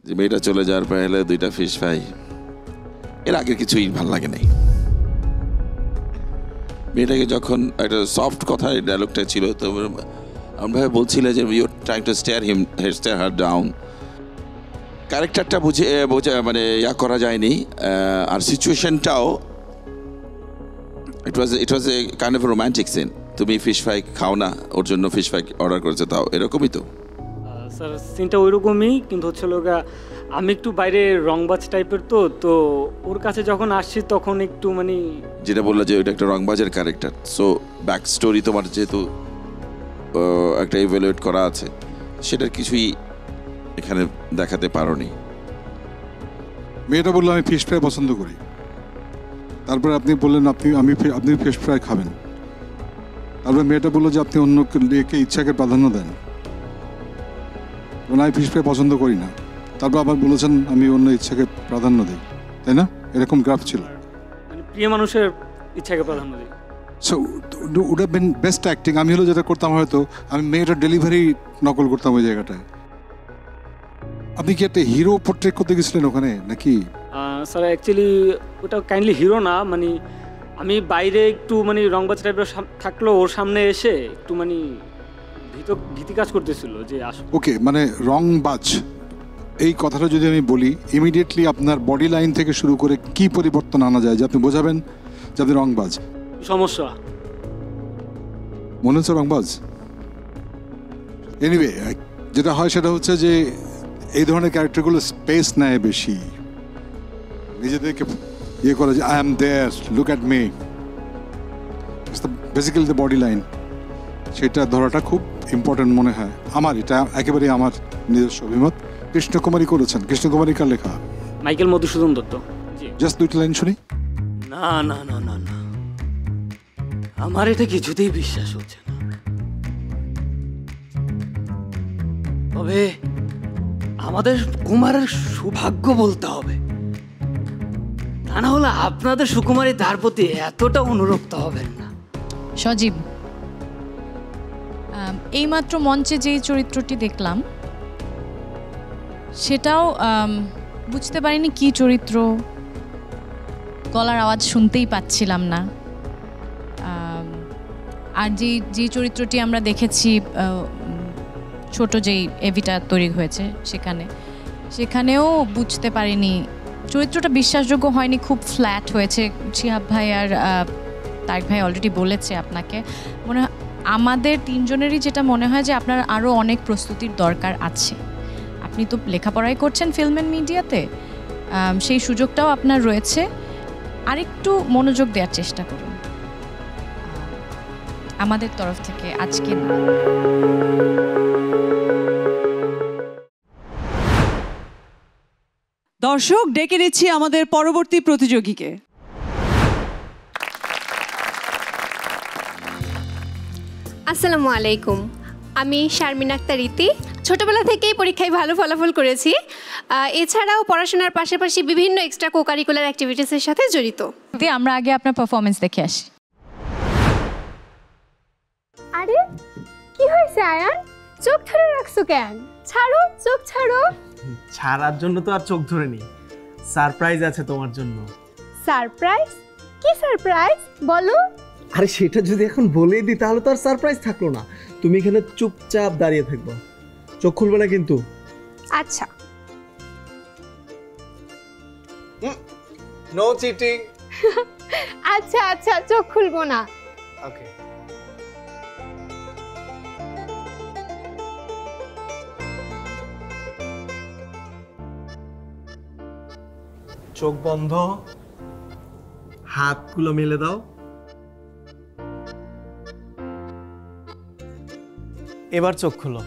যে মেয়েটা চলে যাওয়ার পর এলে 2টা ফিশ ফ্রাই। এর আগে কিছুই ভাল লাগে নাই। মেয়েটাকে যখন একটা সফট কথা ডায়লগটা ছিল, তো আমভাবে বলছিলে যে you trying to stare her down. ক্যারেক্টারটা বুঝে মানে ইয়া করা যায়নি। আর সিচুয়েশনটাও it was a kind of romantic scene. তুমি ফিশ ফ্রাই খাও না, ওর জন্য ফিশ ফ্রাই অর্ডার করেছে, তাও এরকমই তো? স্যার সিনটা ওইরকমই, কিন্তু হচ্ছিল আমি একটু বাইরে রংবাজ টাইপের, তো ওর কাছে যখন আসছি তখন একটু মানে যেটা বললো যে ওইটা একটা রংবাজের ক্যারেক্টার। সো ব্যাক স্টোরি তোমার যেহেতু একটা ইভ্যালুয়েট করা আছে, সেটার কিছুই এখানে দেখাতে পারোনি। মেয়েটা বললো আমি ফিশ ফ্রাই পছন্দ করি, তারপরে আপনি বললেন আপনি ফিশ ফ্রাই খাবেন। তারপরে মেয়েটা বললো যে আপনি অন্য কে ইচ্ছাকে প্রাধান্য দেন, আমি ফিশ ফ্রাই পছন্দ করি না। তারপর আবার বলেছেন আমি অন্য ইচ্ছাকে প্রাধান্য দিই, তাই না? এরকম গ্রাফ ছিল। মানে প্রিয় মানুষের ইচ্ছাকে প্রাধান্য দিই। So would have been best acting. আমি হলো যেটা করতাম, হয়তো আমি মেয়েটার ডেলিভারি নকল করতাম ওই জায়গাটায়। আপনি কি একটা হিরো পোর্ট্রেট করতে গেছিলেন ওখানে নাকি? স্যার অ্যাকচুয়ালি ওটা কাইন্ডলি হিরো না, মানে আমি বাইরে একটু মানে রংবাজ টাইপের থাকলেও ওর সামনে এসে একটু মানে ভীতি কাজ করতেছিল যে ওকে, মানে রংবাজ এই কথাটা যদি আমি বলি, ইমিডিয়েটলি আপনার বডি লাইন থেকে শুরু করে কি পরিবর্তন আনা যায় যে আপনি বোঝাবেন যে আপনি রংবাজ? সমস্যা মনে হচ্ছে রংবাজ। এনিওয়ে, যেটা হয় সেটা হচ্ছে যে এই ধরনের ক্যারেক্টারগুলো স্পেস নেয় বেশি, নিজেদেরকে ইয়ে করে যে I am there, look at me, basically the body line, সেটা ধরাটা খুব ইম্পর্টেন্ট মনে হয় আমার। এটা একেবারেই আমার নিজস্ব অভিমত। কৃষ্ণকুমারী করেছেন। কৃষ্ণকুমারী কার লেখা? মাইকেল মধুসূদন দত্ত। জাস্ট দুইটা লাইন শুনি। না না না না না, আমার এটা কিছুতেই বিশ্বাস হচ্ছে না। তবে আমাদের কুমারের সৌভাগ্য বলতে হবে, তা না হলে আপনাদের সুকুমারী তার প্রতি এতটা অনুরক্ত হবেন না। সজীব, এইমাত্র মঞ্চে যেই চরিত্রটি দেখলাম সেটাও বুঝতে পারিনি কি চরিত্র, গলার আওয়াজ শুনতেই পাচ্ছিলাম না। আর যে চরিত্রটি আমরা দেখেছি ছোট যেই এভিটা তৈরি হয়েছে সেখানেও বুঝতে পারিনি, চরিত্রটা বিশ্বাসযোগ্য হয়নি, খুব ফ্ল্যাট হয়েছে। শিহাব ভাই আর তারেক ভাই অলরেডি বলেছে আপনাকে, মনে হয় আমাদের তিনজনেরই যেটা মনে হয় যে আপনার আরও অনেক প্রস্তুতির দরকার আছে। আপনি তো লেখাপড়াই করছেন ফিল্ম অ্যান্ড মিডিয়াতে, সেই সুযোগটাও আপনার রয়েছে, আরেকটু মনোযোগ দেওয়ার চেষ্টা করুন আমাদের তরফ থেকে আজকে না। দর্শক, ডেকে নিচ্ছি আমাদের পরবর্তী প্রতিযোগীকে। আসসালামু আলাইকুম, আমি শারমিন আক্তার ইতি। ছোটবেলা থেকেই পরীক্ষায় ভালো ফলাফল করেছি, এছাড়াও পড়াশোনার পাশাপাশি বিভিন্ন এক্সট্রা কোকারিকুলার অ্যাক্টিভিটিসের সাথে জড়িত। আমরা আগে আপনার পারফরমেন্স দেখে আসি। আরে কি হয়েছে আয়ান, চোখ ধরে রাখছো কেন? ছাড়ো, চোখ ছাড়ো। ছাড়ার জন্য তো আর চোখ ধরে নি, সারপ্রাইজ আছে তোমার জন্য। সারপ্রাইজ? কি সারপ্রাইজ বলো? আরে সেটা যদি এখন বলেই দিই তাহলে তো আর সারপ্রাইজ থাকলো না। তুমি এখানে চুপচাপ দাঁড়িয়ে থাকবে, চোখ খুলবে না কিন্তু। আচ্ছা। No cheating. আচ্ছা আচ্ছা, চোখ খুলবো না। ওকে। চোখ বন্ধ, হাতগুলো মেলে দাও। এবার চোখ খুলো।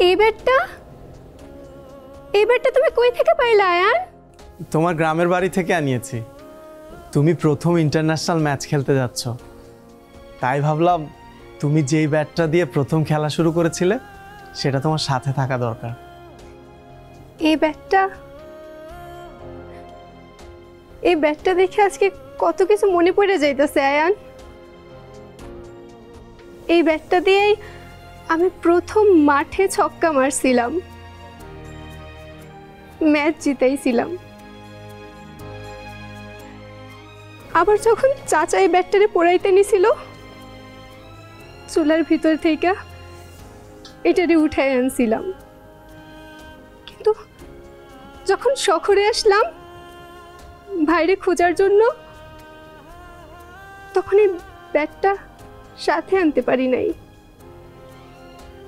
এই ব্যাটটা তুমি কই থেকে পাইলা আয়ান? তোমার গ্রামের বাড়ি থেকে আনিয়েছি। তুমি প্রথম ইন্টারন্যাশনাল ম্যাচ খেলতে যাচ্ছ, তাই ভাবলাম তুমি যেই ব্যাটটা দিয়ে প্রথম খেলা শুরু করেছিলে সেটা তোমার সাথে থাকা দরকার। এই ব্যাটটা দেখে আজকে কত কিছু মনে পড়ে যাইতেছে আয়ান। এই ব্যাটটা দিয়েই আমি প্রথম মাঠে ছক্কা মারছিলাম, ম্যাচ জিতাইছিলাম। আবার যখন চাচা এই ব্যাটটারে পোড়াইতে নিছিল, চুলার ভিতর থেকে এটারে উঠাই আনছিলাম। কিন্তু যখন শহরে আসলাম ভাইরে খোঁজার জন্য, তখন এই ব্যাটটা সাথে আনতে পারি নাই।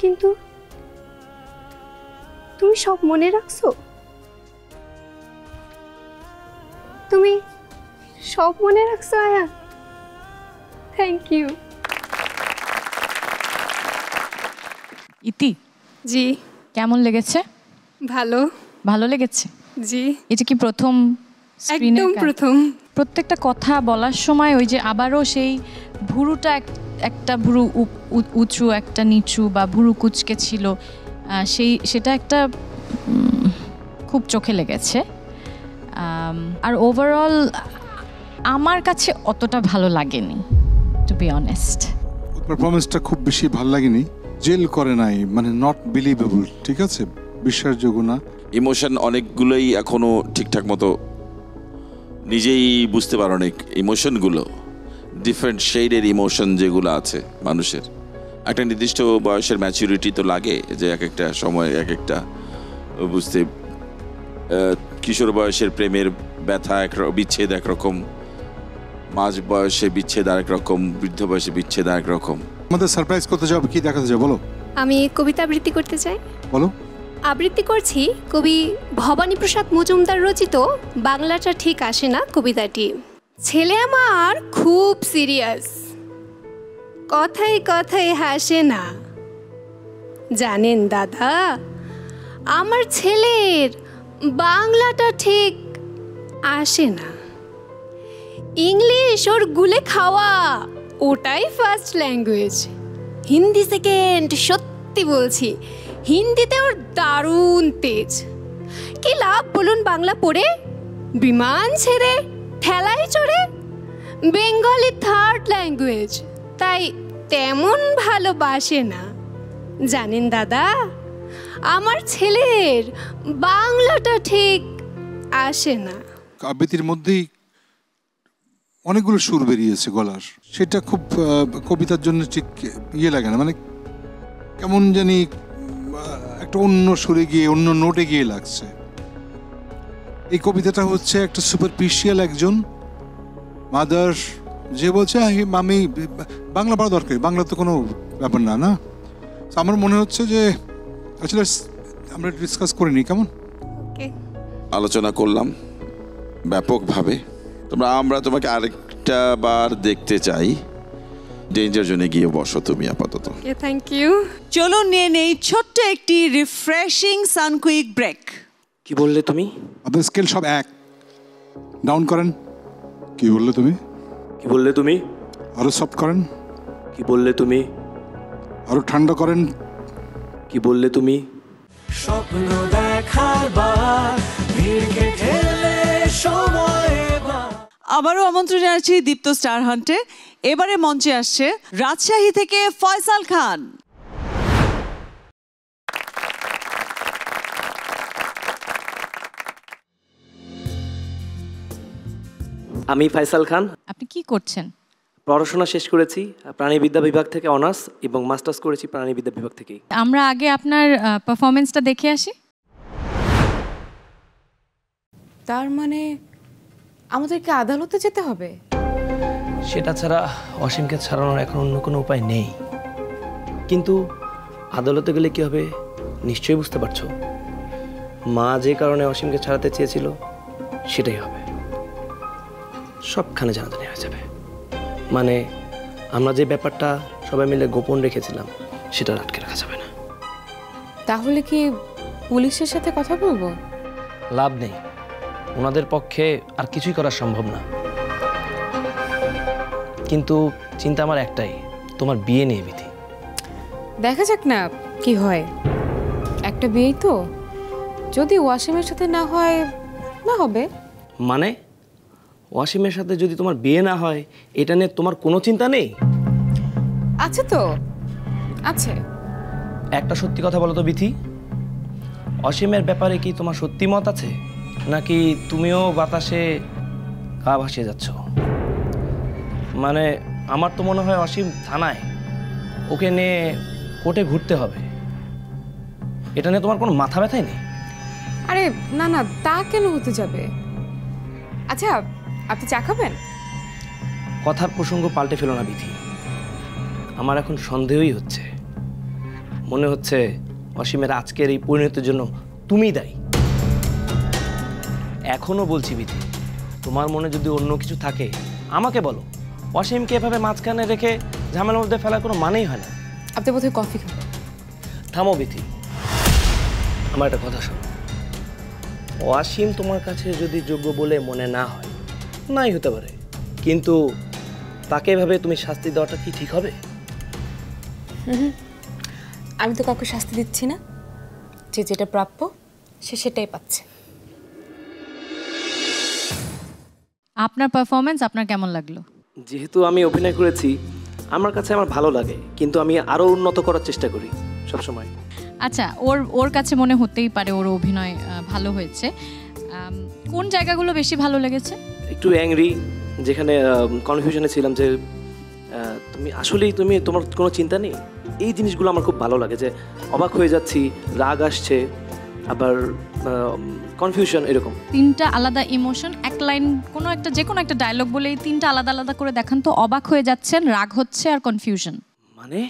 কিন্তু তুমি সব মনে রাখছো? তুমি সব মনে রাখছো আয়া? Thank you. ইতি, জি কেমন লেগেছে? ভালো। ভালো লেগেছে? জি। এটা কি প্রথম স্ক্রিনে? একদম প্রথম। প্রত্যেকটা কথা বলার সময় ওই যে আবারও সেই ভুরুটা একটা ভুরু উঁচু একটা নিচু বা ভুরু কুচকে ছিল, সেটা একটা খুব চোখে লেগেছে। আর ওভারঅল আমার কাছে অতটা ভালো লাগেনি, টু বি অনেস্ট। পারফরমেন্সটা খুব বেশি ভালো লাগেনি, জেল করে নাই, মানে নট বিলিভেবল। ঠিক আছে, বিশ্বাসযোগ্য না। ইমোশন অনেকগুলোই এখনো ঠিকঠাক মতো নিজেই বুঝতে পারো, অনেক ইমোশনগুলো ডিফারেন্ট শেডের ইমোশন যেগুলো আছে মানুষের, একটা নির্দিষ্ট বয়সের ম্যাচুরিটি তো লাগে, যে এক একটা সময় এক একটা বুঝতে। কিশোর বয়সের প্রেমের ব্যথা বিচ্ছেদ একরকম, মাঝ বয়সে বিচ্ছেদ আরেক রকম, বৃদ্ধ বয়সে বিচ্ছেদ আরেক রকম। আমাদের সারপ্রাইজ করতে যাবে, কি দেখাতে যাবে বলো? আমি কবিতা আবৃত্তি করতে চাই। বলো। আবৃত্তি করছি কবি ভবানীপ্রসাদ মজুমদার রচিত বাংলাটা ঠিক আসে না কবিতাটি। ছেলে আমার খুব সিরিয়াস, কথায় কথায় হাসে না। জানেন দাদা, আমার ছেলের বাংলাটা ঠিক আসে না। ইংলিশ ওর গুলে খাওয়া, ওটাই ফার্স্ট ল্যাঙ্গুয়েজ। হিন্দি সেকেন্ড, সত্যি বলছি, হিন্দিতে ওর দারুণ তেজ। কি লাভ বলুন বাংলা পড়ে? বিমান ছেড়ে ঠেলায় চড়ে। বেঙ্গলি থার্ড ল্যাঙ্গুয়েজ, তাই তেমন ভালোবাসে না। জানেন দাদা, আমার ছেলের বাংলাটা ঠিক আসে না। আবৃত্তির মধ্যেই অনেকগুলো সুর বেরিয়েছে গলার, সেটা খুব কবিতার জন্য ঠিক ইয়ে লাগে না, মানে কেমন জানি একটা অন্য সুরে গিয়ে অন্য নোটে গিয়ে লাগছে। এই কবিতাটা হচ্ছে একটা সুপারফিশিয়াল একজন মাদার যে বলছে আমি বাংলা পড়া দরকার, বাংলা তো কোনো ব্যাপার না। না, আমার মনে হচ্ছে যে আসলে আমরা ডিসকাস করিনি, কেমন আলোচনা করলাম ব্যাপকভাবে। আমরা তোমাকে আরেকটা বার দেখতে চাই। ডেঞ্জার জোনে গিয়ে বসো তুমি আপাতত। Thank you. চলুন নিয়ে নেই ছোট্ট একটি রিফ্রেশিং সানকুইক ব্রেক। কি বললে তুমি? আপনার স্কেল সব এক, ডাউন করেন। কি বললে তুমি? কি বললে তুমি? আরো সফট করেন। কি বললে তুমি? আরো ঠান্ডা করেন। কি বললে তুমি? স্বপ্ন দেখার বার, ভিড়কে ঠেলে সময়। আবারও আমন্ত্রণ জানাচ্ছি দীপ্ত স্টার হান্টে। এবারে মঞ্চে আসছে রাজশাহী থেকে ফয়সাল খান। আমি ফয়সাল খান। আপনি কি করছেন? পড়াশোনা শেষ করেছি প্রাণীবিদ্যা বিভাগ থেকে অনার্স এবং মাস্টার্স করেছি প্রাণীবিদ্যা বিভাগ থেকেই। আমরা আগে আপনার পারফরমেন্সটা দেখে আসি। তার মানে আমাদেরকে আদালতে যেতে হবে? সেটা ছাড়া অসীমকে ছাড়ানোর এখন অন্য কোনো উপায় নেই। কিন্তু আদালতে গেলে কি হবে নিশ্চয়ই বুঝতে পারছো। মা যে কারণে অসীমকে ছাড়াতে চেয়েছিল সেটাই হবে, সবখানে জানাজানি হয়ে যাবে। মানে আমরা যে ব্যাপারটা সবাই মিলে গোপন রেখেছিলাম সেটা আটকে রাখা যাবে না। তাহলে কি পুলিশের সাথে কথা বলবো? লাভ নেই, ওনাদের পক্ষে আর কিছুই করা সম্ভব না। কিন্তু চিন্তা আমার একটাই, তোমার বিয়ে নিয়ে বিধি। দেখা যাক না কি হয়, একটা বিয়েই তো। যদি ওয়াসিমের সাথে না হয়, না হবে। মানে ওয়াসিমের সাথে যদি তোমার বিয়ে না হয় এটা নিয়ে তোমার কোনো চিন্তা নেই? আছে তো, আছে। একটা সত্যি কথা বলো তো বিথি, অসীমের ব্যাপারে কি তোমার সত্যি মত আছে, নাকি তুমিও বাতাসে গা ভাসিয়ে যাচ্ছ? মানে আমার তো মনে হয় অসীম থানায়, ওকে নিয়ে কোর্টে ঘুরতে হবে। এটা নিয়ে তোমার কোনো মাথা ব্যথাই নেই? আরে না না, তা কেন হতে যাবে? আচ্ছা, আপনি চা খাবেন? কথার প্রসঙ্গ পাল্টে ফেলো না বিধি। আমার এখন সন্দেহই হচ্ছে, মনে হচ্ছে অসীমের আজকের এই পরিণতির জন্য তুমি দায়ী। এখনো বলছি বিধি, তোমার মনে যদি অন্য কিছু থাকে আমাকে বলো। অসীমকে এভাবে মাঝখানে রেখে ঝামেলার মধ্যে ফেলার কোনো মানেই হয় না। আপনি বোধহয় কফি খাবেন। থামো বিধি, আমার একটা কথা শোনো। অসীম তোমার কাছে যদি যোগ্য বলে মনে না হয়, নাই হতে পারে, কিন্তু তাকে এভাবে তুমি শাস্তি দেওয়াটা কি ঠিক হবে? আমি তো কাউকে শাস্তি দিচ্ছি না, যে যেটা প্রাপ্য সে সেটাই পাচ্ছে। আপনার পারফরমেন্স আপনার কেমন লাগলো? যেহেতু আমি অভিনয় করেছি, আমার কাছে আমার ভালো লাগে, কিন্তু আমি আরো উন্নত করার চেষ্টা করি সবসময়। আচ্ছা, ওর কাছে মনে হতেই পারে ওর অভিনয় ভালো হয়েছে। কোন জায়গাগুলো বেশি ভালো লেগেছে? একটু অ্যাংরি, যেখানে কনফিউশনে ছিলাম যে তুমি আসলেই তোমার কোনো চিন্তা নেই। এই জিনিসগুলো আমার খুব ভালো লাগে, যে অবাক হয়ে যাচ্ছি, রাগ আসছে, আবার কনফিউশন, এরকম তিনটা আলাদা ইমোশন, এক লাইন কোনো একটা যে কোনো একটা ডায়লগ বলে এই তিনটা আলাদা আলাদা করে দেখান তো। অবাক হয়ে যাচ্ছেন, রাগ হচ্ছে আর কনফিউশন। মানে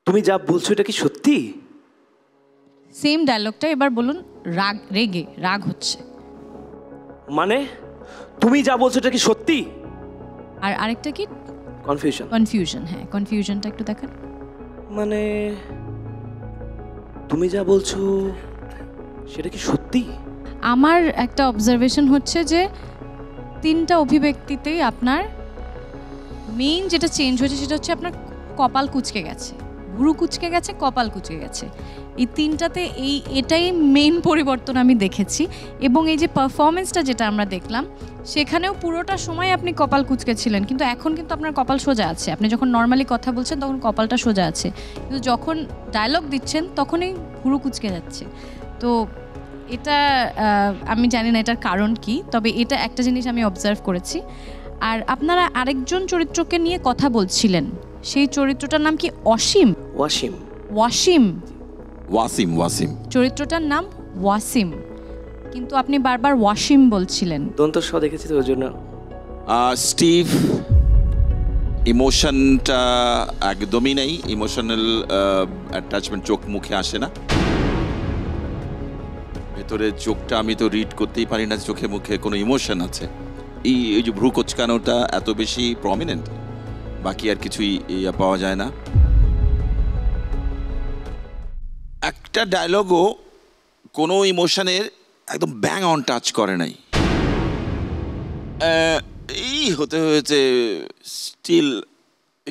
তুমি যা বলছো এটা কি সত্যি? সেম ডায়লগটা এবার বলুন, রাগ হচ্ছে। মানে তুমি যা বলছো এটা কি সত্যি? আর আরেকটা কি? কনফিউশন। হ্যাঁ, কনফিউশনটা একটু দেখান। মানে তুমি যা বলছো সেটা কি সত্যি? আমার একটা অবজারভেশন হচ্ছে যে তিনটা অভিব্যক্তিতেই আপনার মেইন যেটা চেঞ্জ হয়েছে সেটা হচ্ছে আপনার কপাল কুঁচকে গেছে, ভুরু কুঁচকে গেছে, কপাল কুঁচকে গেছে। এই তিনটাতে এটাই মেইন পরিবর্তন আমি দেখেছি। এবং এই যে পারফরমেন্সটা যেটা আমরা দেখলাম সেখানেও পুরোটা সময় আপনি কপাল কুঁচকে ছিলেন, কিন্তু এখন কিন্তু আপনার কপাল সোজা আছে। আপনি যখন নর্মালি কথা বলছেন তখন কপালটা সোজা আছে, কিন্তু যখন ডায়লগ দিচ্ছেন তখনই ভুরু কুঁচকে যাচ্ছে। তো এটা আমি জানি না এটার কারণ কি, তবে এটা একটা জিনিস আমি অবজার্ভ করেছি। আর আপনারা আরেকজন চরিত্রকে নিয়ে কথা বলছিলেন, সেই চরিত্রটার নাম কি? অসীম। ওয়াসিম চরিত্রটার নাম ওয়াসিম, কিন্তু আপনি বারবার ওয়াসিম বলছিলেন। দন্ত স দেখেছি তো ওই জন্য। স্টিভ ইমোশনটা একদমই নেই, ইমোশনাল অ্যাটাচমেন্ট চোখ মুখে আসে না। ভেতরে চোখটা আমি তো রিড করতেই পারি না, চোখে মুখে কোনো ইমোশন আছে। এই যে ভ্রু কোচকানোটা এত বেশি প্রমিনেন্ট, বাকি আর কিছুই পাওয়া যায় না। একটা ডায়লগও কোনো ইমোশনের একদম ব্যাং অন টাচ করে নাই। এই হতে হয়েছে স্টিল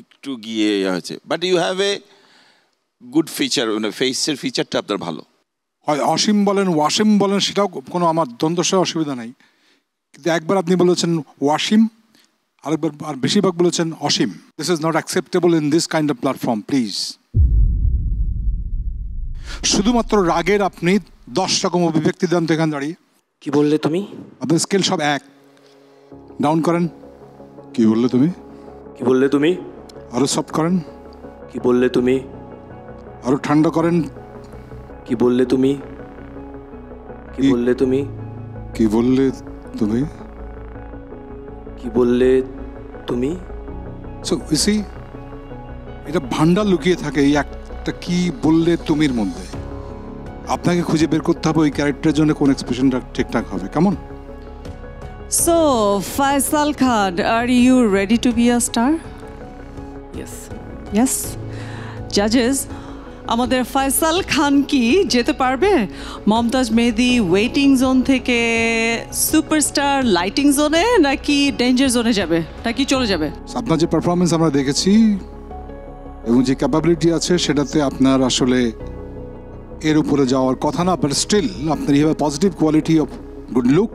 একটু গিয়ে হয়েছে, but you have a good feature, ফেসের ফিচারটা আপনার ভালো। হয় অসীম বলেন ওয়াসিম বলেন, সেটাও কোনো আমার দ্বন্দ্বসহ অসুবিধা নাই, কিন্তু একবার আপনি বলেছেন ওয়াসিম, আরেকবার আর বেশিরভাগ বলেছেন Asim. This is not acceptable in this kind of platform, please. শুধুমাত্র রাগের আপনি 10 রকম অভিব্যক্তি দেন তো এখানে দাঁড়িয়ে। কি বললে তুমি? আপনার স্কেল সব এক, ডাউন করেন। কি বললে তুমি? কি বললে তুমি? আরো সফট করেন। কি বললে তুমি? আরো ঠান্ডা করেন। কি বললে তুমি? কি বললে তুমি? কি বললে তুমি? কি বললে তুমি? সো ইউ সি, এটা ভান্ডার লুকিয়ে থাকে এই একটা কি বললে তুমির মধ্যে। আপনাকে খুঁজে বের করতে হবে ওই ক্যারেক্টারের জন্য কোন এক্সপ্রেশনটা ঠিকঠাক হবে। কেমন? So, Faisal Khan, are you ready to be a star? Yes. Judges, আমাদের ফয়সাল খান কি যেতে পারবে মমতাজ মেহেদি ওয়েটিং জোন থেকে সুপারস্টার লাইটিং জোনে, নাকি ডেঞ্জার জোনে যাবে, নাকি চলে যাবে? আপনার যে পারফরমেন্স আমরা দেখেছি এবং যে ক্যাপাবিলিটি আছে সেটাতে আপনার আসলে এর উপরে যাওয়ার কথা না, বাট স্টিল আপনার you have positive quality of good look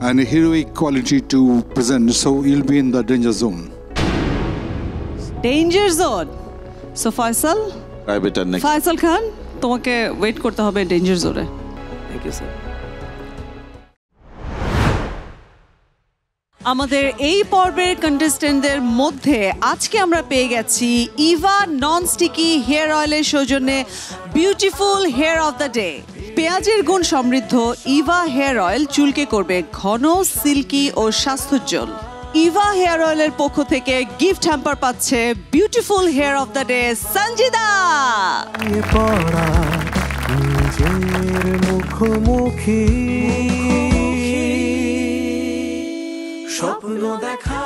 and a heroic quality to present, so you'll be in the danger zone. Danger zone. So Faisal, Faisal Khan, তোমাকে ওয়েট করতে হবে ডেঞ্জার জোনে। Thank you sir. আমাদের এই পর্বের কন্টেস্টেন্টদের মধ্যে আজকে আমরা পেয়ে গেছি ইভা নন স্টিকি হেয়ার অয়েলের সৌজন্যে beautiful hair of the day. পেঁয়াজের গুণ সমৃদ্ধ ইভা হেয়ার অয়েল চুলকে করবে ঘন, সিল্কি ও স্বাস্থ্যোজ্জ্বল। ইভা হেয়ার অয়েলের পক্ষ থেকে গিফট হ্যাম্পার পাচ্ছে beautiful hair of the day Sanjida. মুখোমুখি স্বপ্ন দেখা।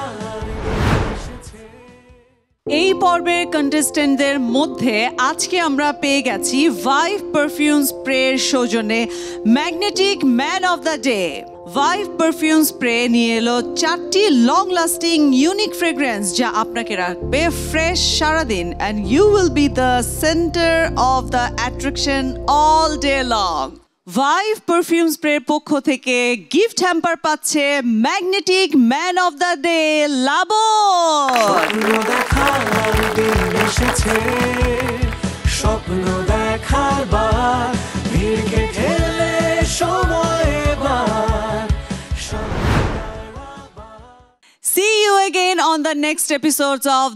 এই পর্বের কন্টেস্টেন্টদের মধ্যে আজকে আমরা পেয়ে গেছি ভাইভ পারফিউম স্প্রের সৌজন্যে magnetic man of the day. Vibe perfume spray নিয়ে এলো 4টি লং লাস্টিং ইউনিক ফ্রেগ্রেন্স যা আপনাকে রাখবে ফ্রেশ সারাদিন, and you will be the centre of the attraction all day long. Vibe perfume স্প্রের পক্ষ থেকে গিফট হ্যাম্পার পাচ্ছে magnetic man of the day Labon. স্বপ্ন দেখার বার ভিড়কে ঠেলে সময় এবার। See you again on the next episodes of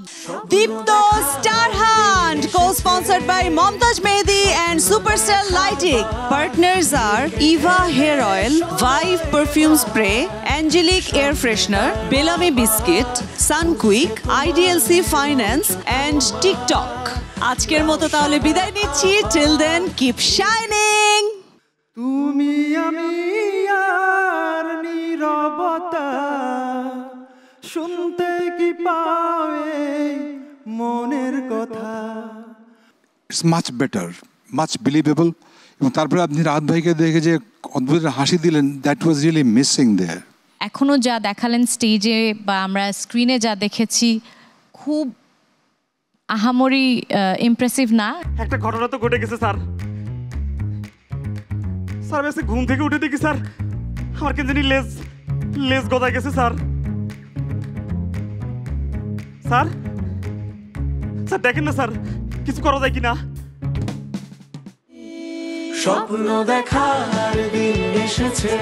Dipto Star Hunt. co-sponsored by Momtaj Mehdi and Superstar Lighting. Partners are Eva Hair Oil, Vive Perfume Spray, Angelique Air Freshener, Bellamy Biscuit, Sunquick, IDLC Finance and TikTok. আজকের মতো তাহলে বিদায় নিচ্ছি। Till then, keep shining. তুমি আমি আর নীরবতা শুনতে কি পাবে মনের কথা। It's much better, much believable. এবং তারপরে আপনি রাহাত ভাইকে দেখে যে অদ্ভুত হাসি দিলেন, দ্যাট ওয়াজ রিয়েলি মিসিং দেয়ার। এখনও যা দেখালেন স্টেজে বা আমরা স্ক্রিনে যা দেখেছি খুব আহামরি ইমপ্রেসিভ না। একটা ঘটনা তো ঘটে গেছে স্যার। স্যার বেশি ঘুম থেকে উঠে দেখি স্যার আমার কেন জানি লেজ গদায় গেছে স্যার। স্যার স্যার দেখেন না স্যার কিছু করা যায় কিনা। স্বপ্ন দেখার দিন এসেছে,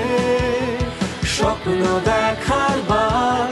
স্বপ্ন দেখার বার